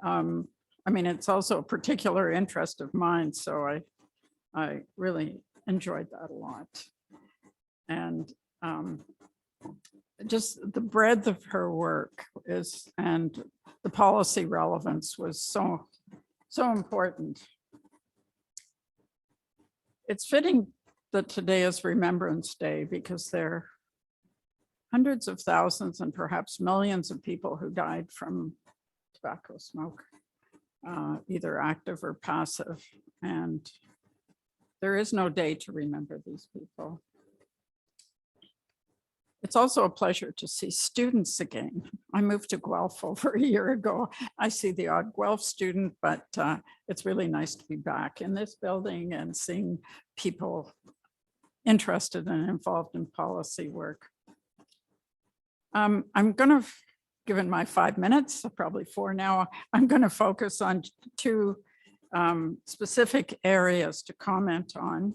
I mean, it's also a particular interest of mine, so I really enjoyed that a lot. And just the breadth of her work and the policy relevance was so important. It's fitting that today is Remembrance Day because there are hundreds of thousands and perhaps millions of people who died from tobacco smoke, either active or passive. And there is no day to remember these people. It's also a pleasure to see students again. I moved to Guelph over a year ago. I see the odd Guelph student, but it's really nice to be back in this building and seeing people interested and involved in policy work. I'm going to, given my 5 minutes, probably 4 now, I'm going to focus on 2 specific areas to comment on.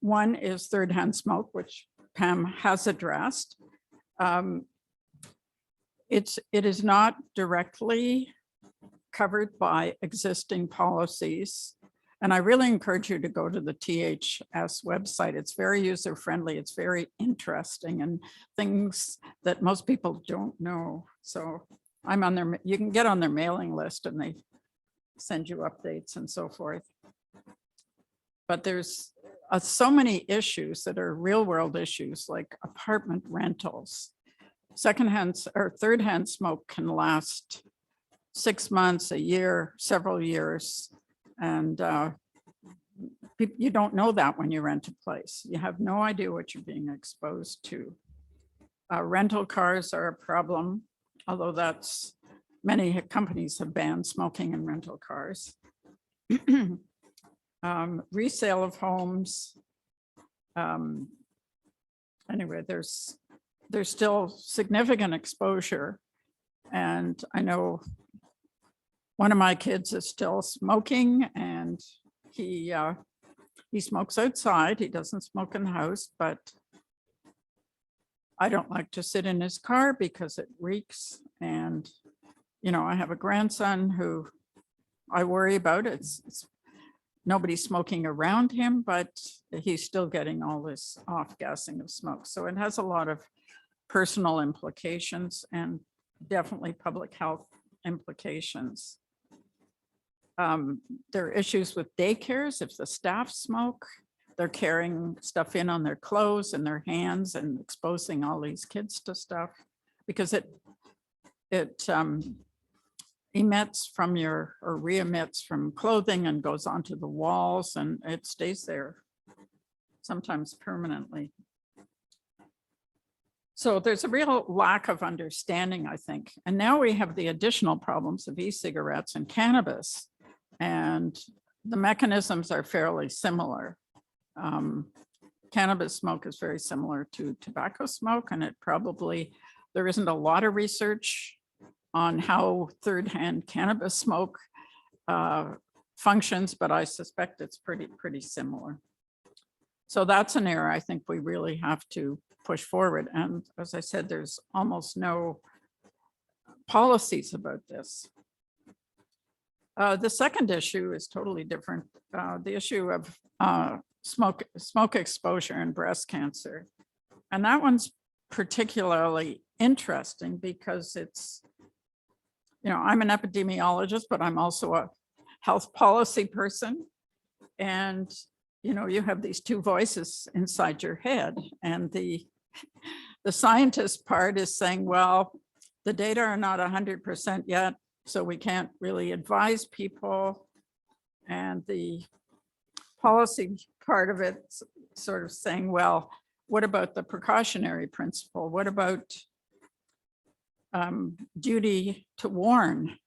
One is third-hand smoke, which Pam has addressed. It is not directly covered by existing policies. And I really encourage you to go to the THS website. It's very user-friendly. It's very interesting and things that most people don't know. So I'm on their, you can get on their mailing list and they send you updates and so forth. But there's so many issues that are real world issues like apartment rentals. Secondhand or third-hand smoke can last 6 months, a year, several years. And you don't know that when you rent a place. You have no idea what you're being exposed to. Rental cars are a problem, although that's many companies have banned smoking in rental cars. Resale of homes. Anyway, there's still significant exposure. And I know one of my kids is still smoking and he smokes outside. He doesn't smoke in the house, but I don't like to sit in his car because it reeks. And, you know, I have a grandson who I worry about. It's nobody smoking around him, but he's still getting all this off-gassing of smoke. So it has a lot of personal implications and definitely public health implications. There are issues with daycares. If the staff smoke, they're carrying stuff in on their clothes and their hands and exposing all these kids to stuff because it emits from your or re-emits from clothing and goes onto the walls and it stays there sometimes permanently. So there's a real lack of understanding, I think. And now we have the additional problems of e-cigarettes and cannabis. And the mechanisms are fairly similar. Cannabis smoke is very similar to tobacco smoke, and there isn't a lot of research on how third-hand cannabis smoke functions, but I suspect it's pretty similar. So that's an area I think we really have to push forward. And as I said, there's almost no policies about this. The second issue is totally different. The issue of smoke exposure and breast cancer. And that one's particularly interesting because it's, I'm an epidemiologist, but I'm also a health policy person. And, you have these two voices inside your head, and the scientist part is saying, well, the data are not 100% yet, so we can't really advise people. And the policy part of it sort of saying, well, what about the precautionary principle? What about duty to warn?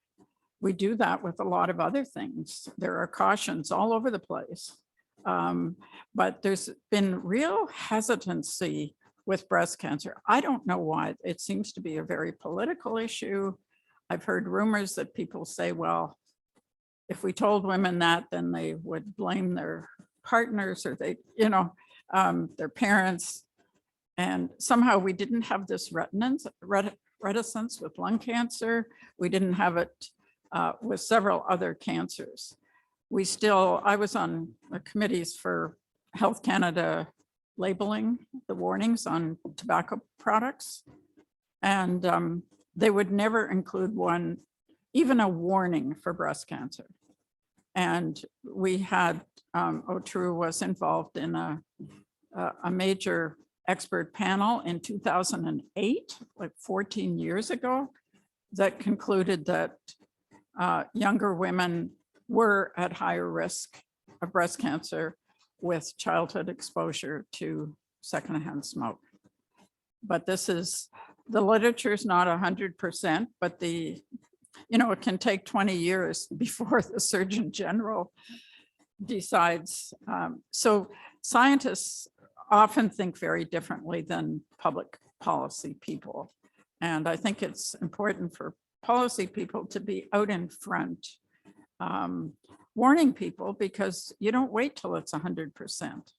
We do that with a lot of other things. There are cautions all over the place. But there's been real hesitancy with breast cancer. I don't know why. It seems to be a very political issue. I've heard rumors that people say, well, if we told women that, then they would blame their partners or their parents. And somehow we didn't have this reticence with lung cancer. We didn't have it with several other cancers. I was on the committees for Health Canada labeling the warnings on tobacco products. And they would never include even a warning for breast cancer. And we had, OTRU was involved in a major expert panel in 2008, like 14 years ago, that concluded that younger women were at higher risk of breast cancer with childhood exposure to secondhand smoke. But the literature is not 100%, but it can take 20 years before the Surgeon General decides. So scientists often think very differently than public policy people. And I think it's important for policy people to be out in front, warning people, because you don't wait till it's 100%.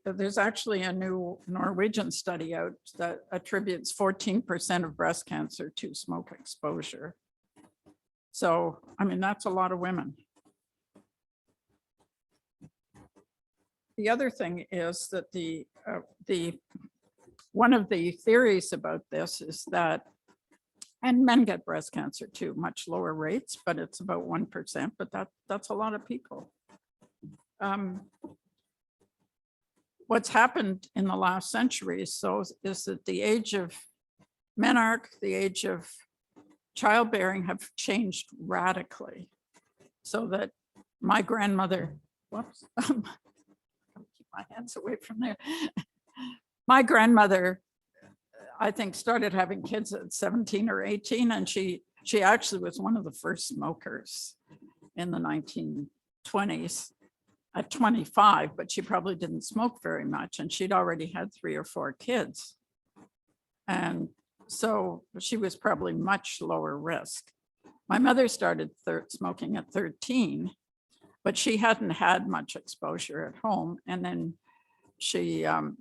There's actually a new Norwegian study out that attributes 14% of breast cancer to smoke exposure. So, that's a lot of women. The other thing is that one of the theories about this is that, and men get breast cancer too, much lower rates, but it's about 1%, but that's a lot of people. What's happened in the last century is that the age of menarche, the age of childbearing have changed radically. So that my grandmother, whoops, keep my hands away from there. My grandmother, I think, started having kids at 17 or 18, and she actually was one of the first smokers in the 1920s at 25, but she probably didn't smoke very much, and she'd already had 3 or 4 kids. And so she was probably much lower risk. My mother started smoking at 13, but she hadn't had much exposure at home. And then she had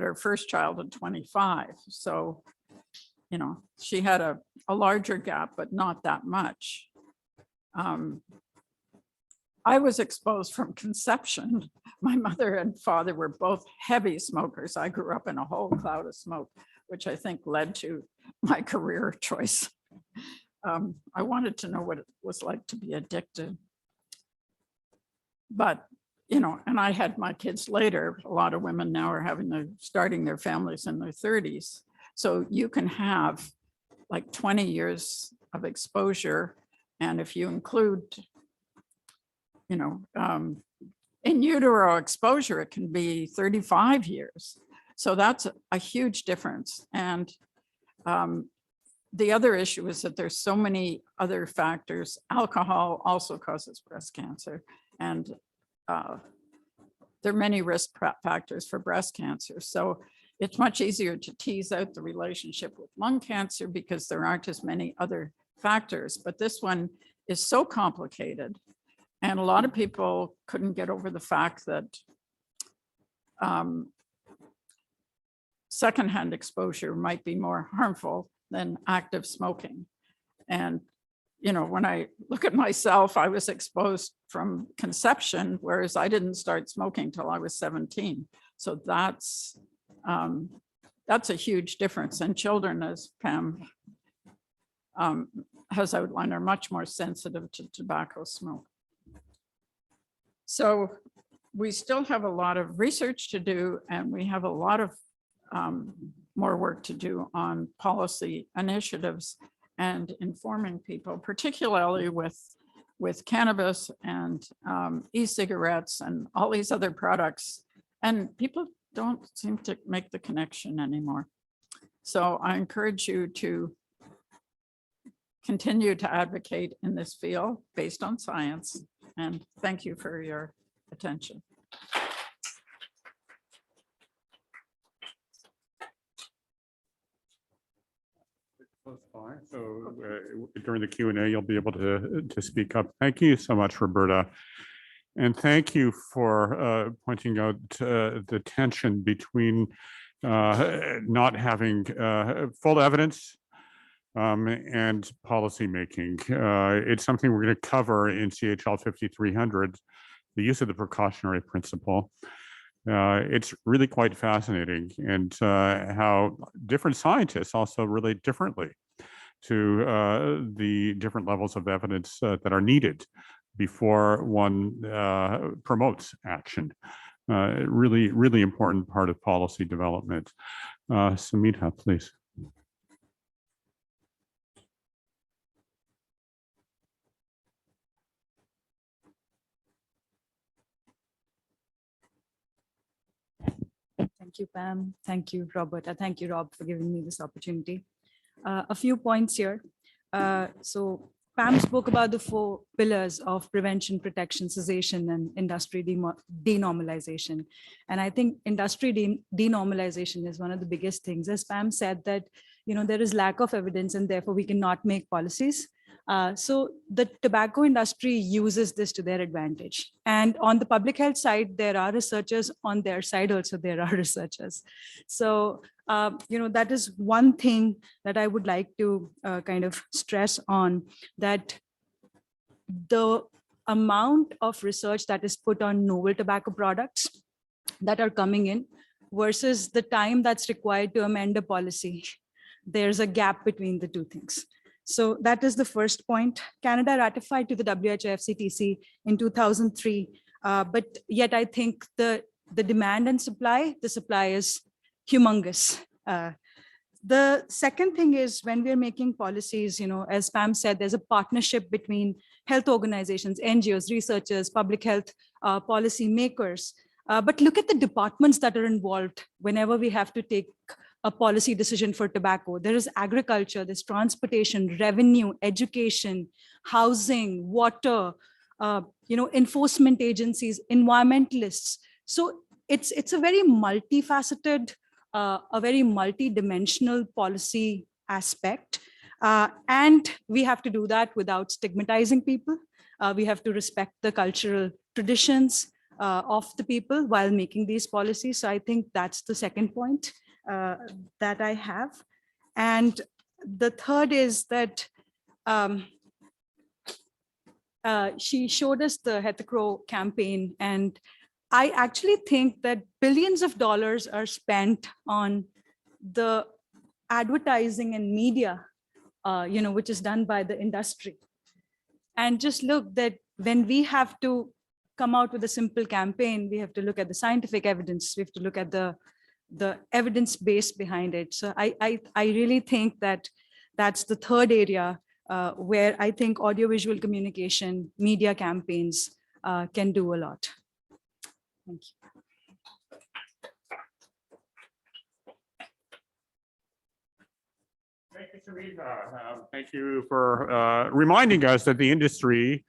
her first child at 25. So, she had a larger gap, but not that much. I was exposed from conception. My mother and father were both heavy smokers. I grew up in a whole cloud of smoke, which I think led to my career choice. I wanted to know what it was like to be addicted. But, and I had my kids later. A lot of women now are starting their families in their 30s. So you can have like 20 years of exposure. And if you include, in utero exposure, it can be 35 years. So that's a huge difference. And the other issue is that there's so many other factors. Alcohol also causes breast cancer. And there are many risk factors for breast cancer. So it's much easier to tease out the relationship with lung cancer because there aren't as many other factors. But this one is so complicated. And a lot of people couldn't get over the fact that secondhand exposure might be more harmful than active smoking. And, you know, when I look at myself, I was exposed from conception, whereas I didn't start smoking till I was 17. So that's a huge difference. And children, as Pam has outlined, are much more sensitive to tobacco smoke. So we still have a lot of research to do, and we have a lot of more work to do on policy initiatives and informing people, particularly with cannabis and e-cigarettes and all these other products. And people don't seem to make the connection anymore. So I encourage you to continue to advocate in this field based on science. And thank you for your attention. So during the Q&A, you'll be able to speak up. Thank you so much, Roberta. And thank you for pointing out the tension between not having full evidence and policymaking. It's something we're going to cover in CHL 5300, the use of the precautionary principle. It's really quite fascinating, and how different scientists also relate differently to the different levels of evidence that are needed before one promotes action. Really, really important part of policy development. Samita, please. Thank you, Pam. Thank you, Roberta. Thank you, Rob, for giving me this opportunity. A few points here. So Pam spoke about the 4 pillars of prevention, protection, cessation, and industry denormalization. And I think industry denormalization is one of the biggest things. As Pam said, that there is lack of evidence and therefore we cannot make policies. So the tobacco industry uses this to their advantage. And on the public health side, there are researchers. On their side also, there are researchers. So, that is one thing that I would like to kind of stress on, that the amount of research that is put on novel tobacco products that are coming in versus the time that's required to amend a policy, there's a gap between the two things. So that is the first point. Canada ratified to the WHO FCTC in 2003, but yet I think the demand and supply, the supply is humongous. The second thing is, when we're making policies, as Pam said, there's a partnership between health organizations, NGOs, researchers, public health policy makers. But look at the departments that are involved whenever we have to take a policy decision for tobacco. There is agriculture, there's transportation, revenue, education, housing, water, enforcement agencies, environmentalists. So it's a very multifaceted, a very multi-dimensional policy aspect. And we have to do that without stigmatizing people. We have to respect the cultural traditions of the people while making these policies. So I think that's the second point that I have. And the third is that she showed us the Hetacrow campaign, and I actually think that billions of dollars are spent on the advertising and media, which is done by the industry. And just look that when we have to come out with a simple campaign, we have to look at the scientific evidence. We have to look at the evidence base behind it. So I really think that that's the third area where I think audiovisual communication, media campaigns can do a lot. Thank you. Thank you, Sarita. Thank you for reminding us that the industry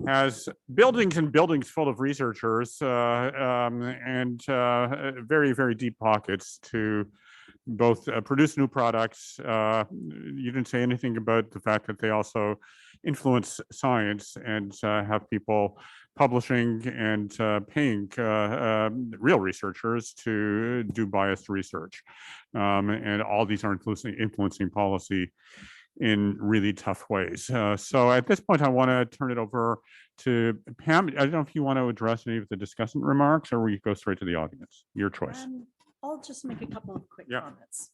has buildings and buildings full of researchers and very, very deep pockets to both produce new products. You didn't say anything about the fact that they also influence science and have people publishing and paying real researchers to do biased research. And all these are influencing policy in really tough ways. So at this point, I want to turn it over to Pam. I don't know if you want to address any of the discussant remarks or we go straight to the audience. Your choice. I'll just make a couple of quick Yeah. comments.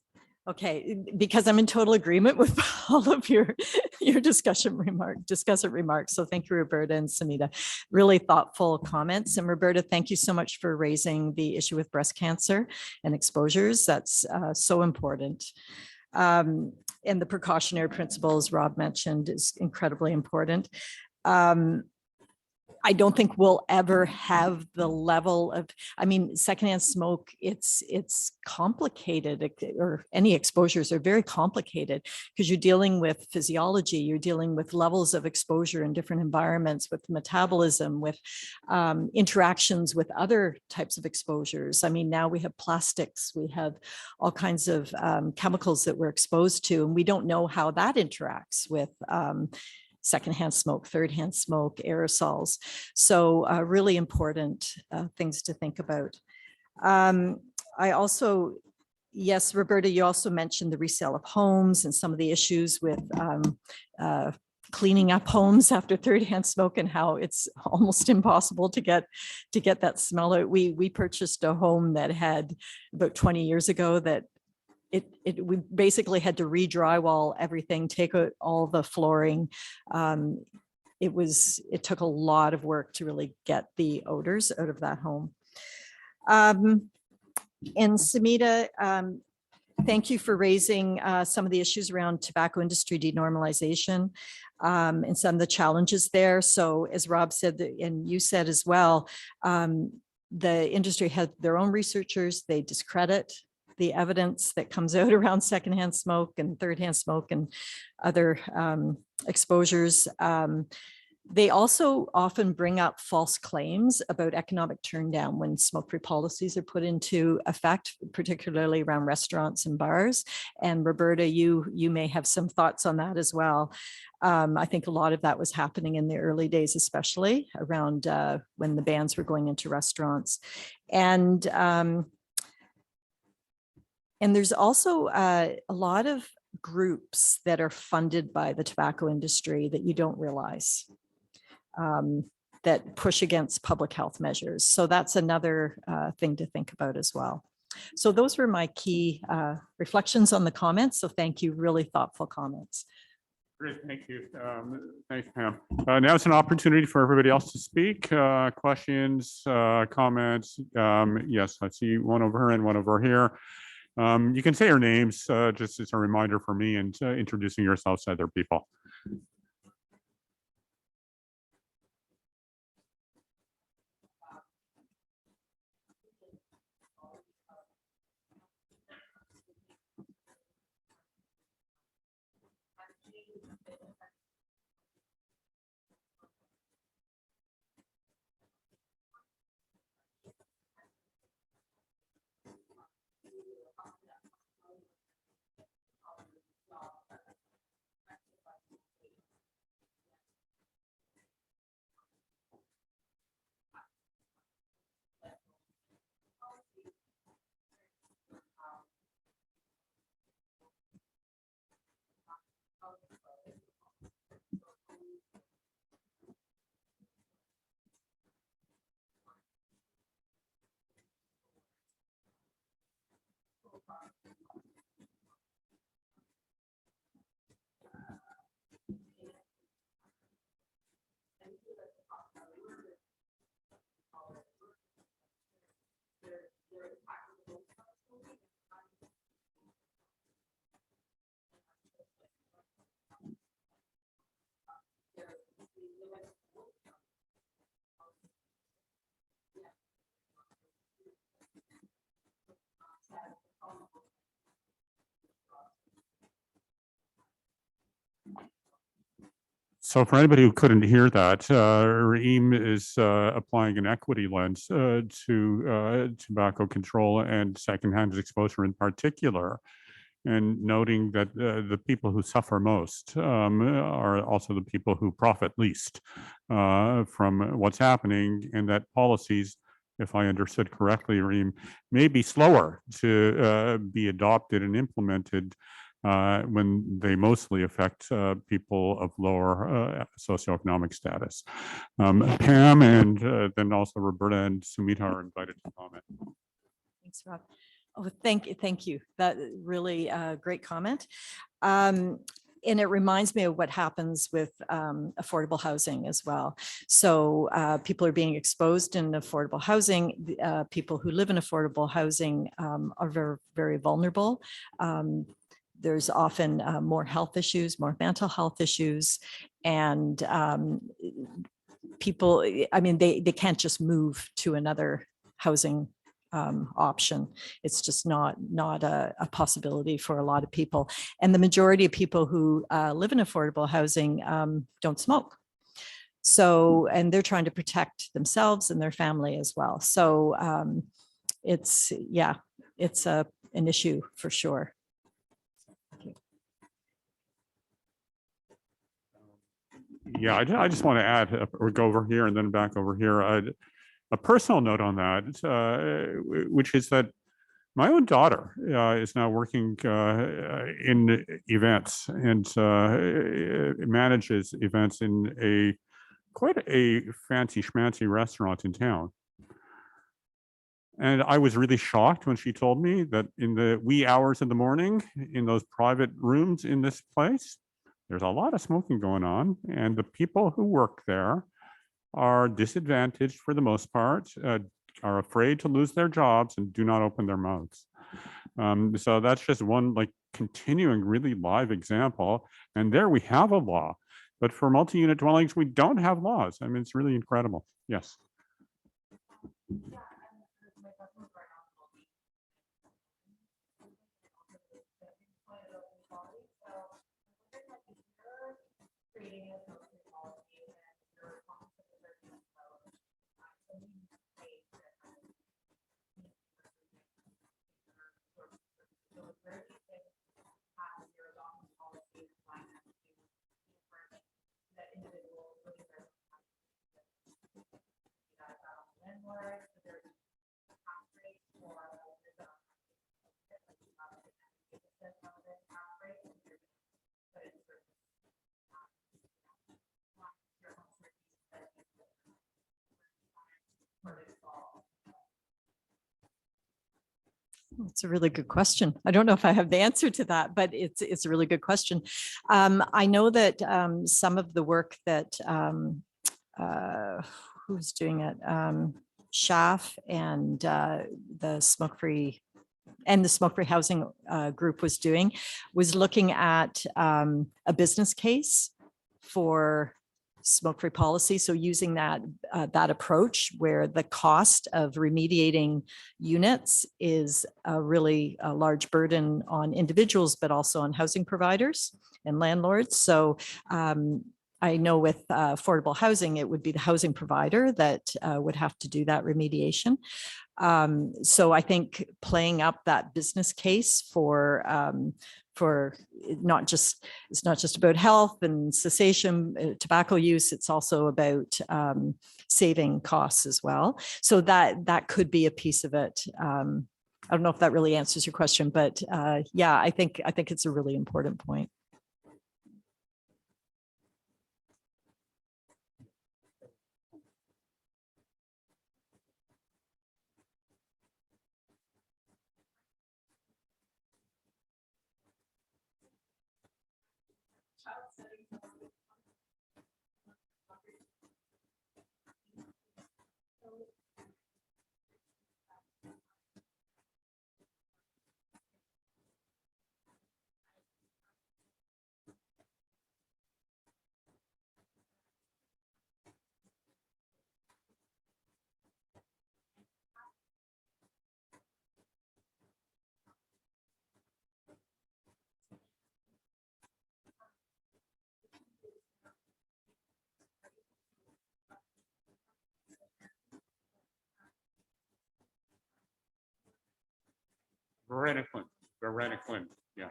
Okay, because I'm in total agreement with all of your discussant remarks. So thank you, Roberta and Samita. Really thoughtful comments. And Roberta, thank you so much for raising the issue with breast cancer and exposures. That's so important. And the precautionary principles Rob mentioned is incredibly important. I don't think we'll ever have the level of, I mean, secondhand smoke, it's complicated, or any exposures are very complicated because you're dealing with physiology, you're dealing with levels of exposure in different environments, with metabolism, with interactions with other types of exposures. I mean, now we have plastics, we have all kinds of chemicals that we're exposed to, and we don't know how that interacts with secondhand smoke, thirdhand smoke, aerosols. So really important things to think about. I also, yes, Roberta, you also mentioned the resale of homes and some of the issues with cleaning up homes after thirdhand smoke and how it's almost impossible to get that smell out. We purchased a home that had about 20 years ago that we basically had to re-drywall everything, take out all the flooring. It took a lot of work to really get the odors out of that home. And Samita, thank you for raising some of the issues around tobacco industry denormalization and some of the challenges there. So as Rob said, and you said as well, the industry had their own researchers, they discredit the evidence that comes out around secondhand smoke and thirdhand smoke and other exposures. They also often bring up false claims about economic turndown when smoke-free policies are put into effect, particularly around restaurants and bars. And Roberta, you may have some thoughts on that as well. I think a lot of that was happening in the early days, especially around when the bans were going into restaurants. And there's also a lot of groups that are funded by the tobacco industry that you don't realize that push against public health measures. So that's another thing to think about as well. So those were my key reflections on the comments. So thank you, really thoughtful comments. Great, thank you. Thanks, Pam. Now it's an opportunity for everybody else to speak. Questions, comments. Yes, I see one over here and one over here. You can say your names, just as a reminder for me, and introducing yourselves to other people. So for anybody who couldn't hear that, Reem is applying an equity lens to tobacco control and secondhand exposure in particular, and noting that the people who suffer most are also the people who profit least from what's happening, and that policies, if I understood correctly, Reem, may be slower to be adopted and implemented when they mostly affect people of lower socioeconomic status. Pam and then also Roberta and Sumita are invited to comment. Thanks, Rob. Oh, thank you. That really great comment. And it reminds me of what happens with affordable housing as well. So people are being exposed in affordable housing. People who live in affordable housing are very, very vulnerable. There's often more health issues, more mental health issues, and people, I mean, they can't just move to another housing option. It's just not a possibility for a lot of people. And the majority of people who live in affordable housing don't smoke. So, and they're trying to protect themselves and their family as well. So it's an issue for sure. Yeah, I just want to add, or go over here and then back over here. A personal note on that, which is that my own daughter is now working in events and manages events in quite a fancy schmancy restaurant in town. And I was really shocked when she told me that in the wee hours of the morning, in those private rooms in this place, there's a lot of smoking going on, and the people who work there are disadvantaged for the most part, are afraid to lose their jobs and do not open their mouths. So that's just one like continuing really live example. And there we have a law, but for multi-unit dwellings, we don't have laws. I mean, it's really incredible. Yes. It's a really good question. I don't know if I have the answer to that, but it's a really good question. I know that some of the work that who's doing it, Schaff and the smoke-free housing group was doing, was looking at a business case for smoke-free policy. So using that approach where the cost of remediating units is a really large burden on individuals, but also on housing providers and landlords. So I know with affordable housing, it would be the housing provider that would have to do that remediation. So I think playing up that business case for it's not just about health and cessation, tobacco use, it's also about saving costs as well. So that could be a piece of it. I don't know if that really answers your question, but yeah, I think it's a really important point. Varenicline, yeah.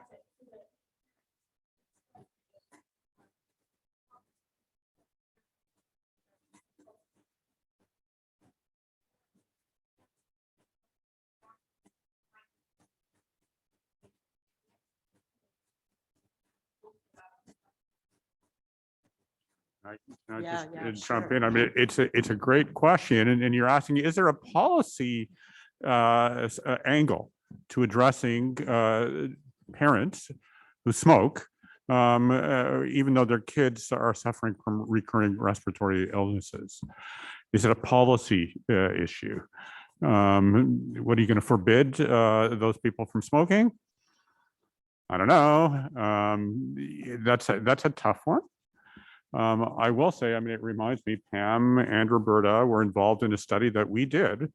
I Yeah, just yeah, jump sure. in. I mean, it's a great question, and you're asking, is there a policy angle to addressing parents who smoke, even though their kids are suffering from recurring respiratory illnesses? Is it a policy issue? What are you going to forbid those people from smoking? I don't know. That's a tough one. I will say, I mean, it reminds me, Pam and Roberta were involved in a study that we did,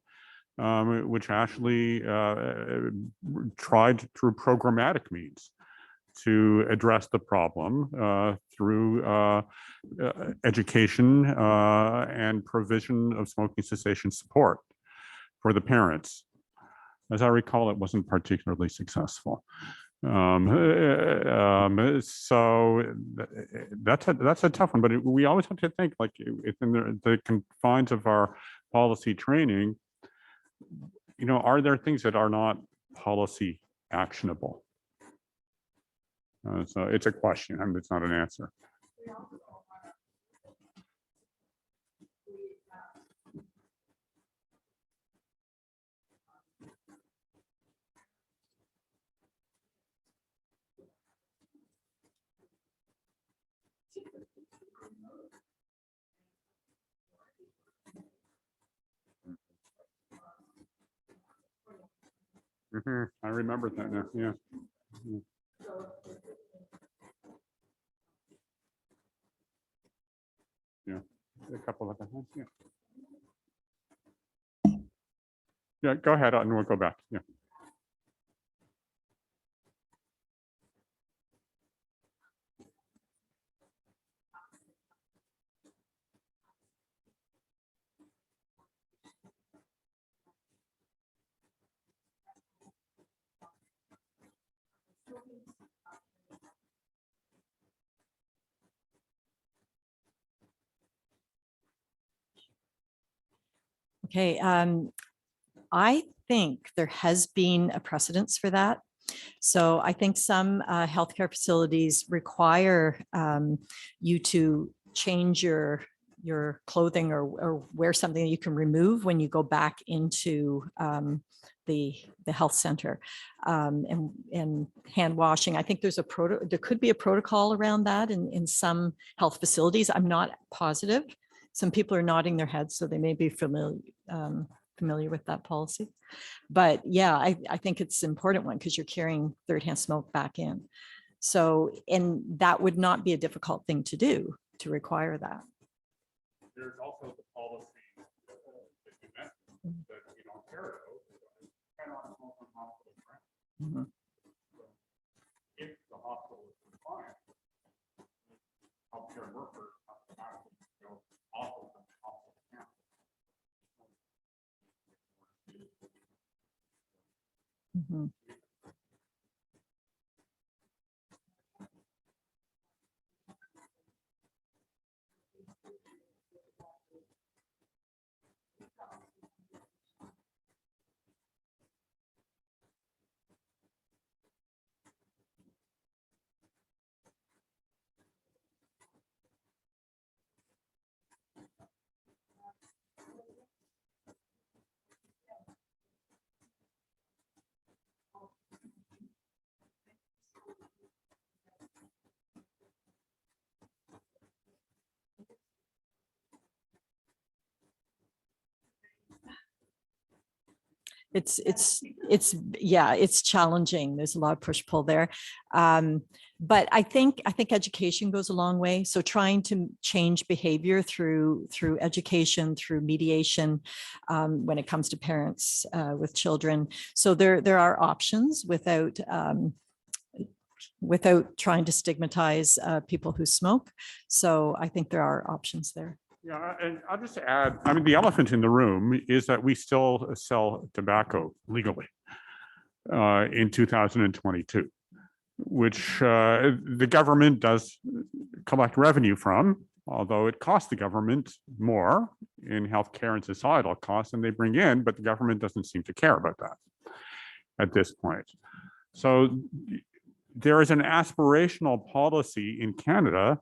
which actually tried through programmatic means to address the problem through education and provision of smoking cessation support for the parents. As I recall, it wasn't particularly successful. So that's a tough one, but we always have to think, like, within the confines of our policy training, are there things that are not policy actionable? So it's a question. I mean, it's not an answer. I remember that now. Yeah. Yeah. A couple of them. Yeah. Yeah. Go ahead, and we'll go back. Yeah. Okay, I think there has been a precedence for that. So I think some healthcare facilities require you to change your clothing or wear something that you can remove when you go back into the health center, and hand washing. I think there could be a protocol around that in some health facilities. I'm not positive. Some people are nodding their heads, so they may be familiar with that policy. But yeah, I think it's an important one because you're carrying third-hand smoke back in. So, and that would not be a difficult thing to do, to require that. There's also the policy that you mentioned that in Ontario cannot smoke on hospital grounds. If the hospital is compliant, healthcare workers have to go off of the hospital campus. Yeah, it's challenging. There's a lot of push pull there. But I think education goes a long way. So trying to change behavior through education, through mediation, when it comes to parents with children. So there are options without trying to stigmatize people who smoke. So I think there are options there. Yeah, and I'll just add, I mean, the elephant in the room is that we still sell tobacco legally. in 2022, which the government does collect revenue from, although it costs the government more in healthcare and societal costs than they bring in, but the government doesn't seem to care about that at this point. So there is an aspirational policy in Canada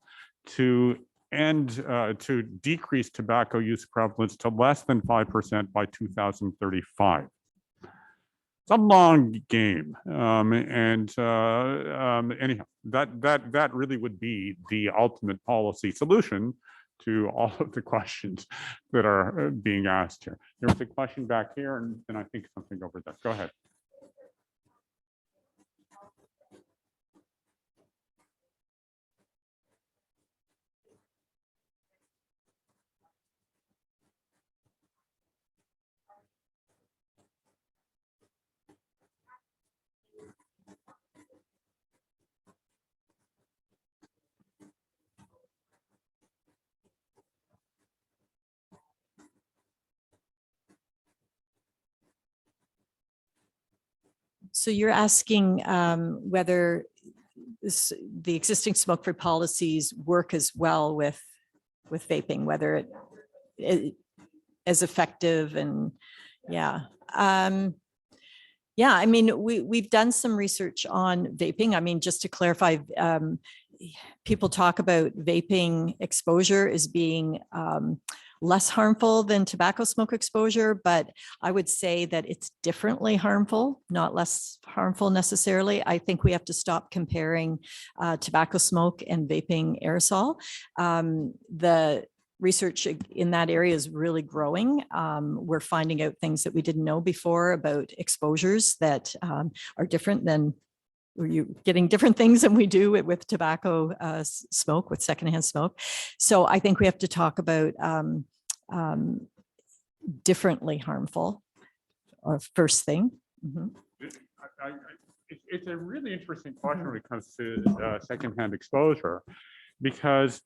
to to decrease tobacco use prevalence to less than 5% by 2035. It's a long game, anyhow, that really would be the ultimate policy solution to all of the questions that are being asked here. There was a question back here, and then I think something over there. Go ahead. So you're asking whether the existing smoke-free policies work as well with vaping, whether it is effective, and yeah. Yeah, I mean, we've done some research on vaping. I mean, just to clarify, people talk about vaping exposure as being less harmful than tobacco smoke exposure, but I would say that it's differently harmful, not less harmful necessarily. I think we have to stop comparing tobacco smoke and vaping aerosol. The research in that area is really growing. We're finding out things that we didn't know before about exposures that are different than you're getting different things than we do with tobacco smoke, with secondhand smoke. So I think we have to talk about differently harmful, or first thing. Mm-hmm. It's a really interesting question when it comes to secondhand exposure, because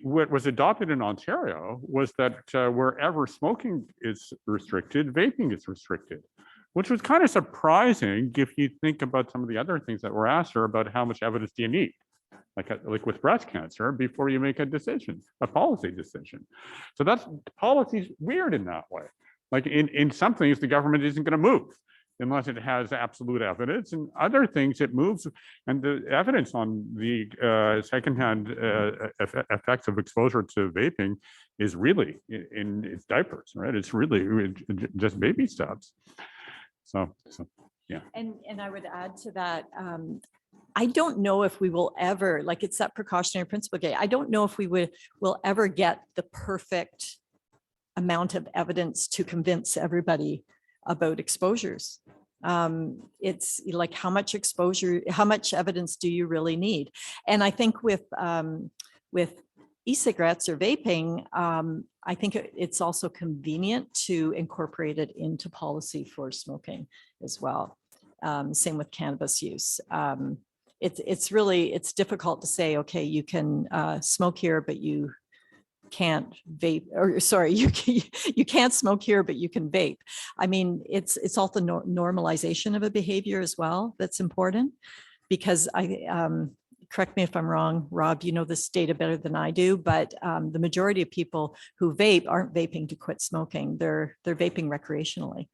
what was adopted in Ontario was that wherever smoking is restricted, vaping is restricted, which was kind of surprising if you think about some of the other things that were asked her about how much evidence do you need, like with breast cancer, before you make a decision, a policy decision. So that's policy's weird in that way. Like in some things, the government isn't going to move unless it has absolute evidence, and other things it moves, and the evidence on the secondhand effects of exposure to vaping is really in its diapers, right? It's really just baby steps. So yeah. And I would add to that, I don't know if we will ever, like, it's that precautionary principle. Okay, I don't know if we will ever get the perfect amount of evidence to convince everybody about exposures. It's like, how much exposure, how much evidence do you really need? And I think with e-cigarettes or vaping, I think it's also convenient to incorporate it into policy for smoking as well. Same with cannabis use. It's difficult to say, okay, you can smoke here, but you can't vape, or sorry, you can't smoke here, but you can vape. I mean, it's also normalization of a behavior as well that's important, because correct me if I'm wrong, Rob, you know this data better than I do, but the majority of people who vape aren't vaping to quit smoking. They're vaping recreationally.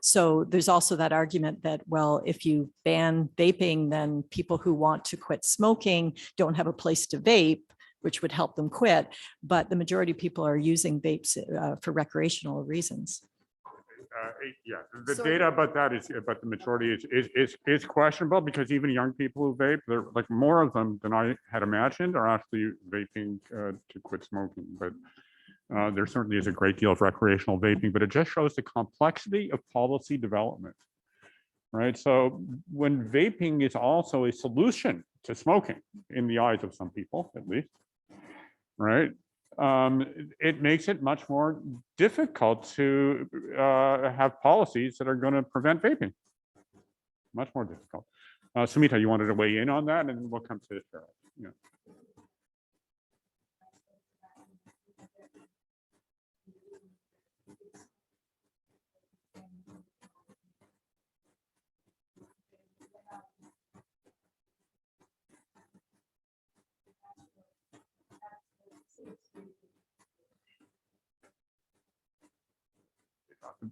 So there's also that argument that, well, if you ban vaping, then people who want to quit smoking don't have a place to vape, which would help them quit. But the majority of people are using vapes for recreational reasons. Yeah, the data about that is, but the majority is questionable, because even young people who vape, they're like, more of them than I had imagined are actually vaping to quit smoking. But there certainly is a great deal of recreational vaping, but it just shows the complexity of policy development, right? So when vaping is also a solution to smoking, in the eyes of some people at least, right? It makes it much more difficult to have policies that are going to prevent vaping. Much more difficult. Sumita, you wanted to weigh in on that, and we'll come to it. Yeah.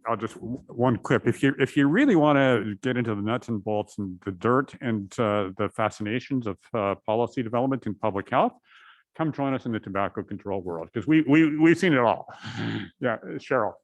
I'll just one clip. If you really want to get into the nuts and bolts and the dirt and the fascinations of policy development in public health, come join us in the tobacco control world, because we've seen it all. Yeah, Cheryl.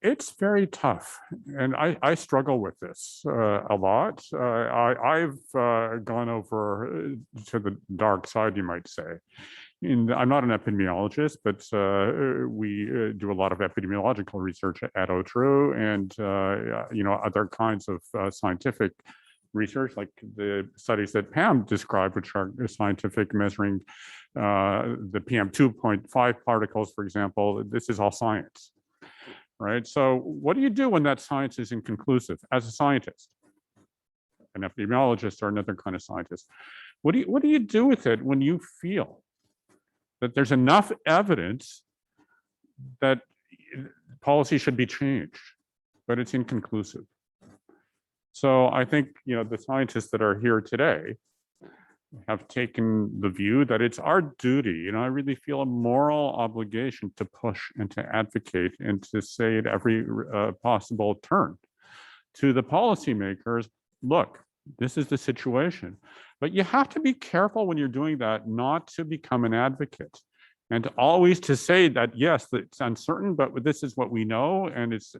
It's very tough, and I struggle with this a lot. I've gone over to the dark side, you might say. And I'm not an epidemiologist, but we do a lot of epidemiological research at OTRU, and other kinds of scientific research, like the studies that Pam described, which are scientific, measuring the PM2.5 particles, for example. This is all science. Right. So what do you do when that science is inconclusive as a scientist, an epidemiologist or another kind of scientist? What do you do with it when you feel that there's enough evidence that policy should be changed, but it's inconclusive? So I think, the scientists that are here today have taken the view that it's our duty. I really feel a moral obligation to push and to advocate and to say at every possible turn to the policymakers, look, this is the situation. But you have to be careful when you're doing that not to become an advocate, and always to say that, yes, it's uncertain, but this is what we know, and it's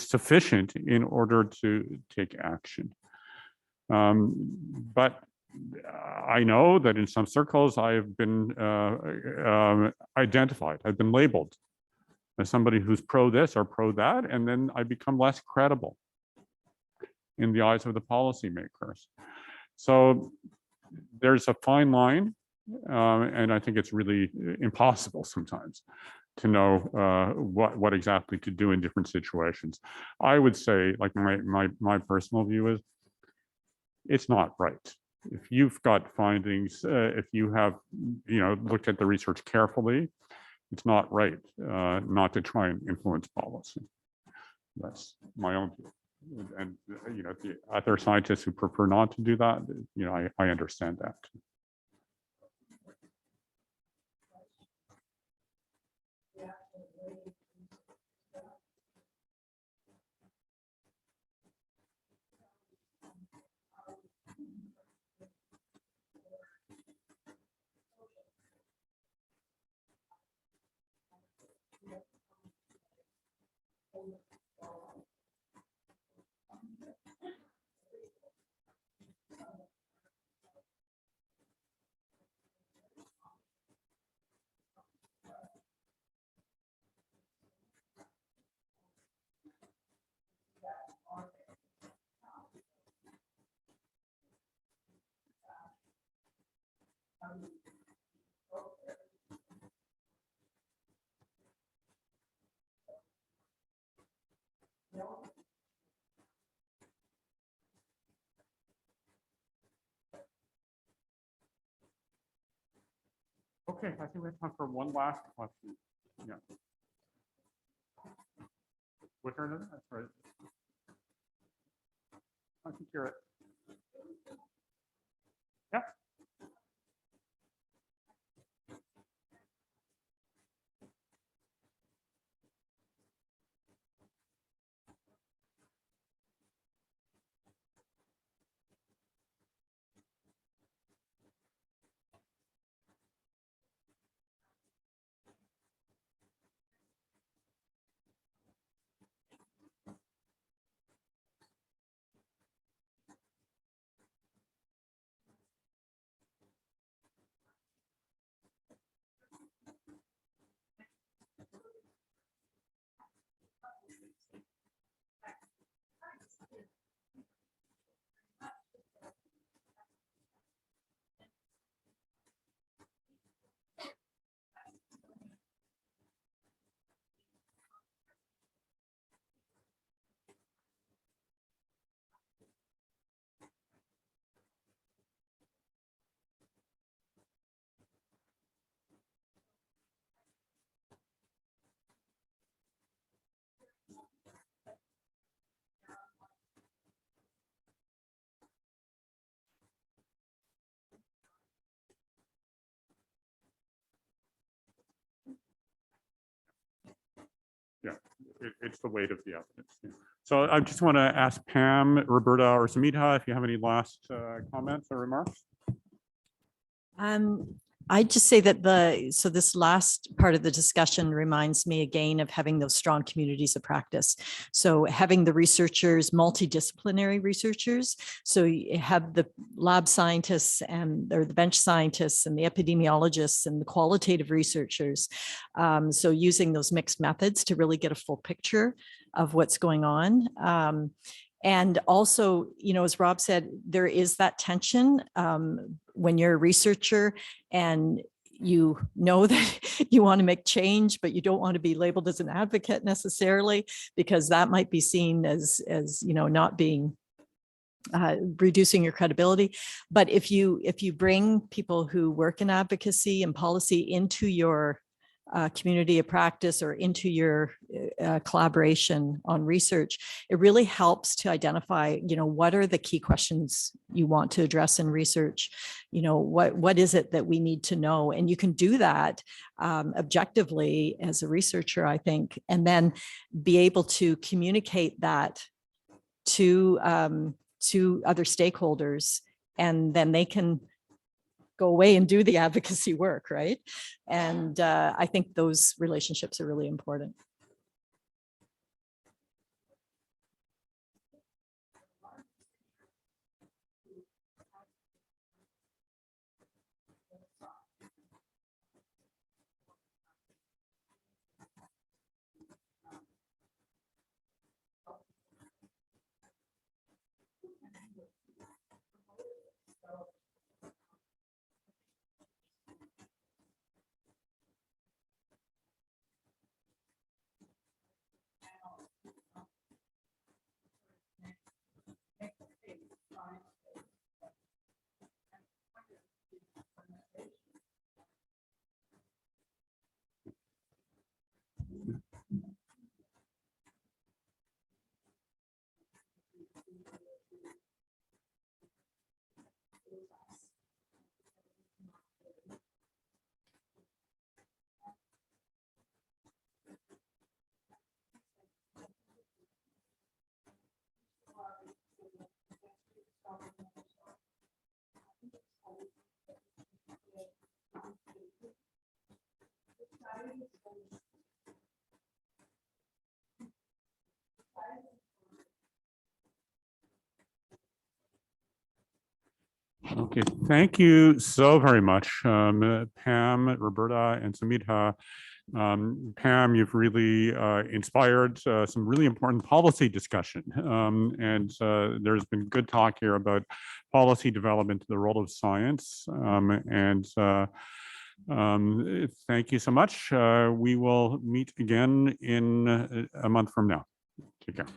sufficient in order to take action. But I know that in some circles I have been identified, I've been labeled as somebody who's pro this or pro that, and then I become less credible in the eyes of the policymakers. So there's a fine line, and I think it's really impossible sometimes to know what exactly to do in different situations. I would say, like, my personal view is, it's not right. If you've got findings, if you have, looked at the research carefully, it's not right not to try and influence policy. That's my own view. And, the other scientists who prefer not to do that, I understand that. Okay, I think we have time for one last question. Yeah. What turn is it? That's right. I can hear it. Yeah. Yeah, it's the weight of the evidence. Yeah. So I just want to ask Pam, Roberta, or Samita if you have any last comments or remarks. I'd just say that so this last part of the discussion reminds me again of having those strong communities of practice. So having the researchers, multidisciplinary researchers. So you have the lab scientists or the bench scientists and the epidemiologists and the qualitative researchers. So using those mixed methods to really get a full picture of what's going on. And also, as Rob said, there is that tension when you're a researcher and you know that you want to make change, but you don't want to be labeled as an advocate necessarily, because that might be seen as not being reducing your credibility. But if you bring people who work in advocacy and policy into your community of practice or into your collaboration on research, it really helps to identify, what are the key questions you want to address in research? What is it that we need to know? And you can do that objectively as a researcher, I think, and then be able to communicate that to other stakeholders, and then they can go away and do the advocacy work, right? And I think those relationships are really important. Okay, thank you so very much, Pam, Roberta, and Samita. Pam, you've really inspired some really important policy discussion. And there's been good talk here about policy development, the role of science. Thank you so much. We will meet again in a month from now. Take care.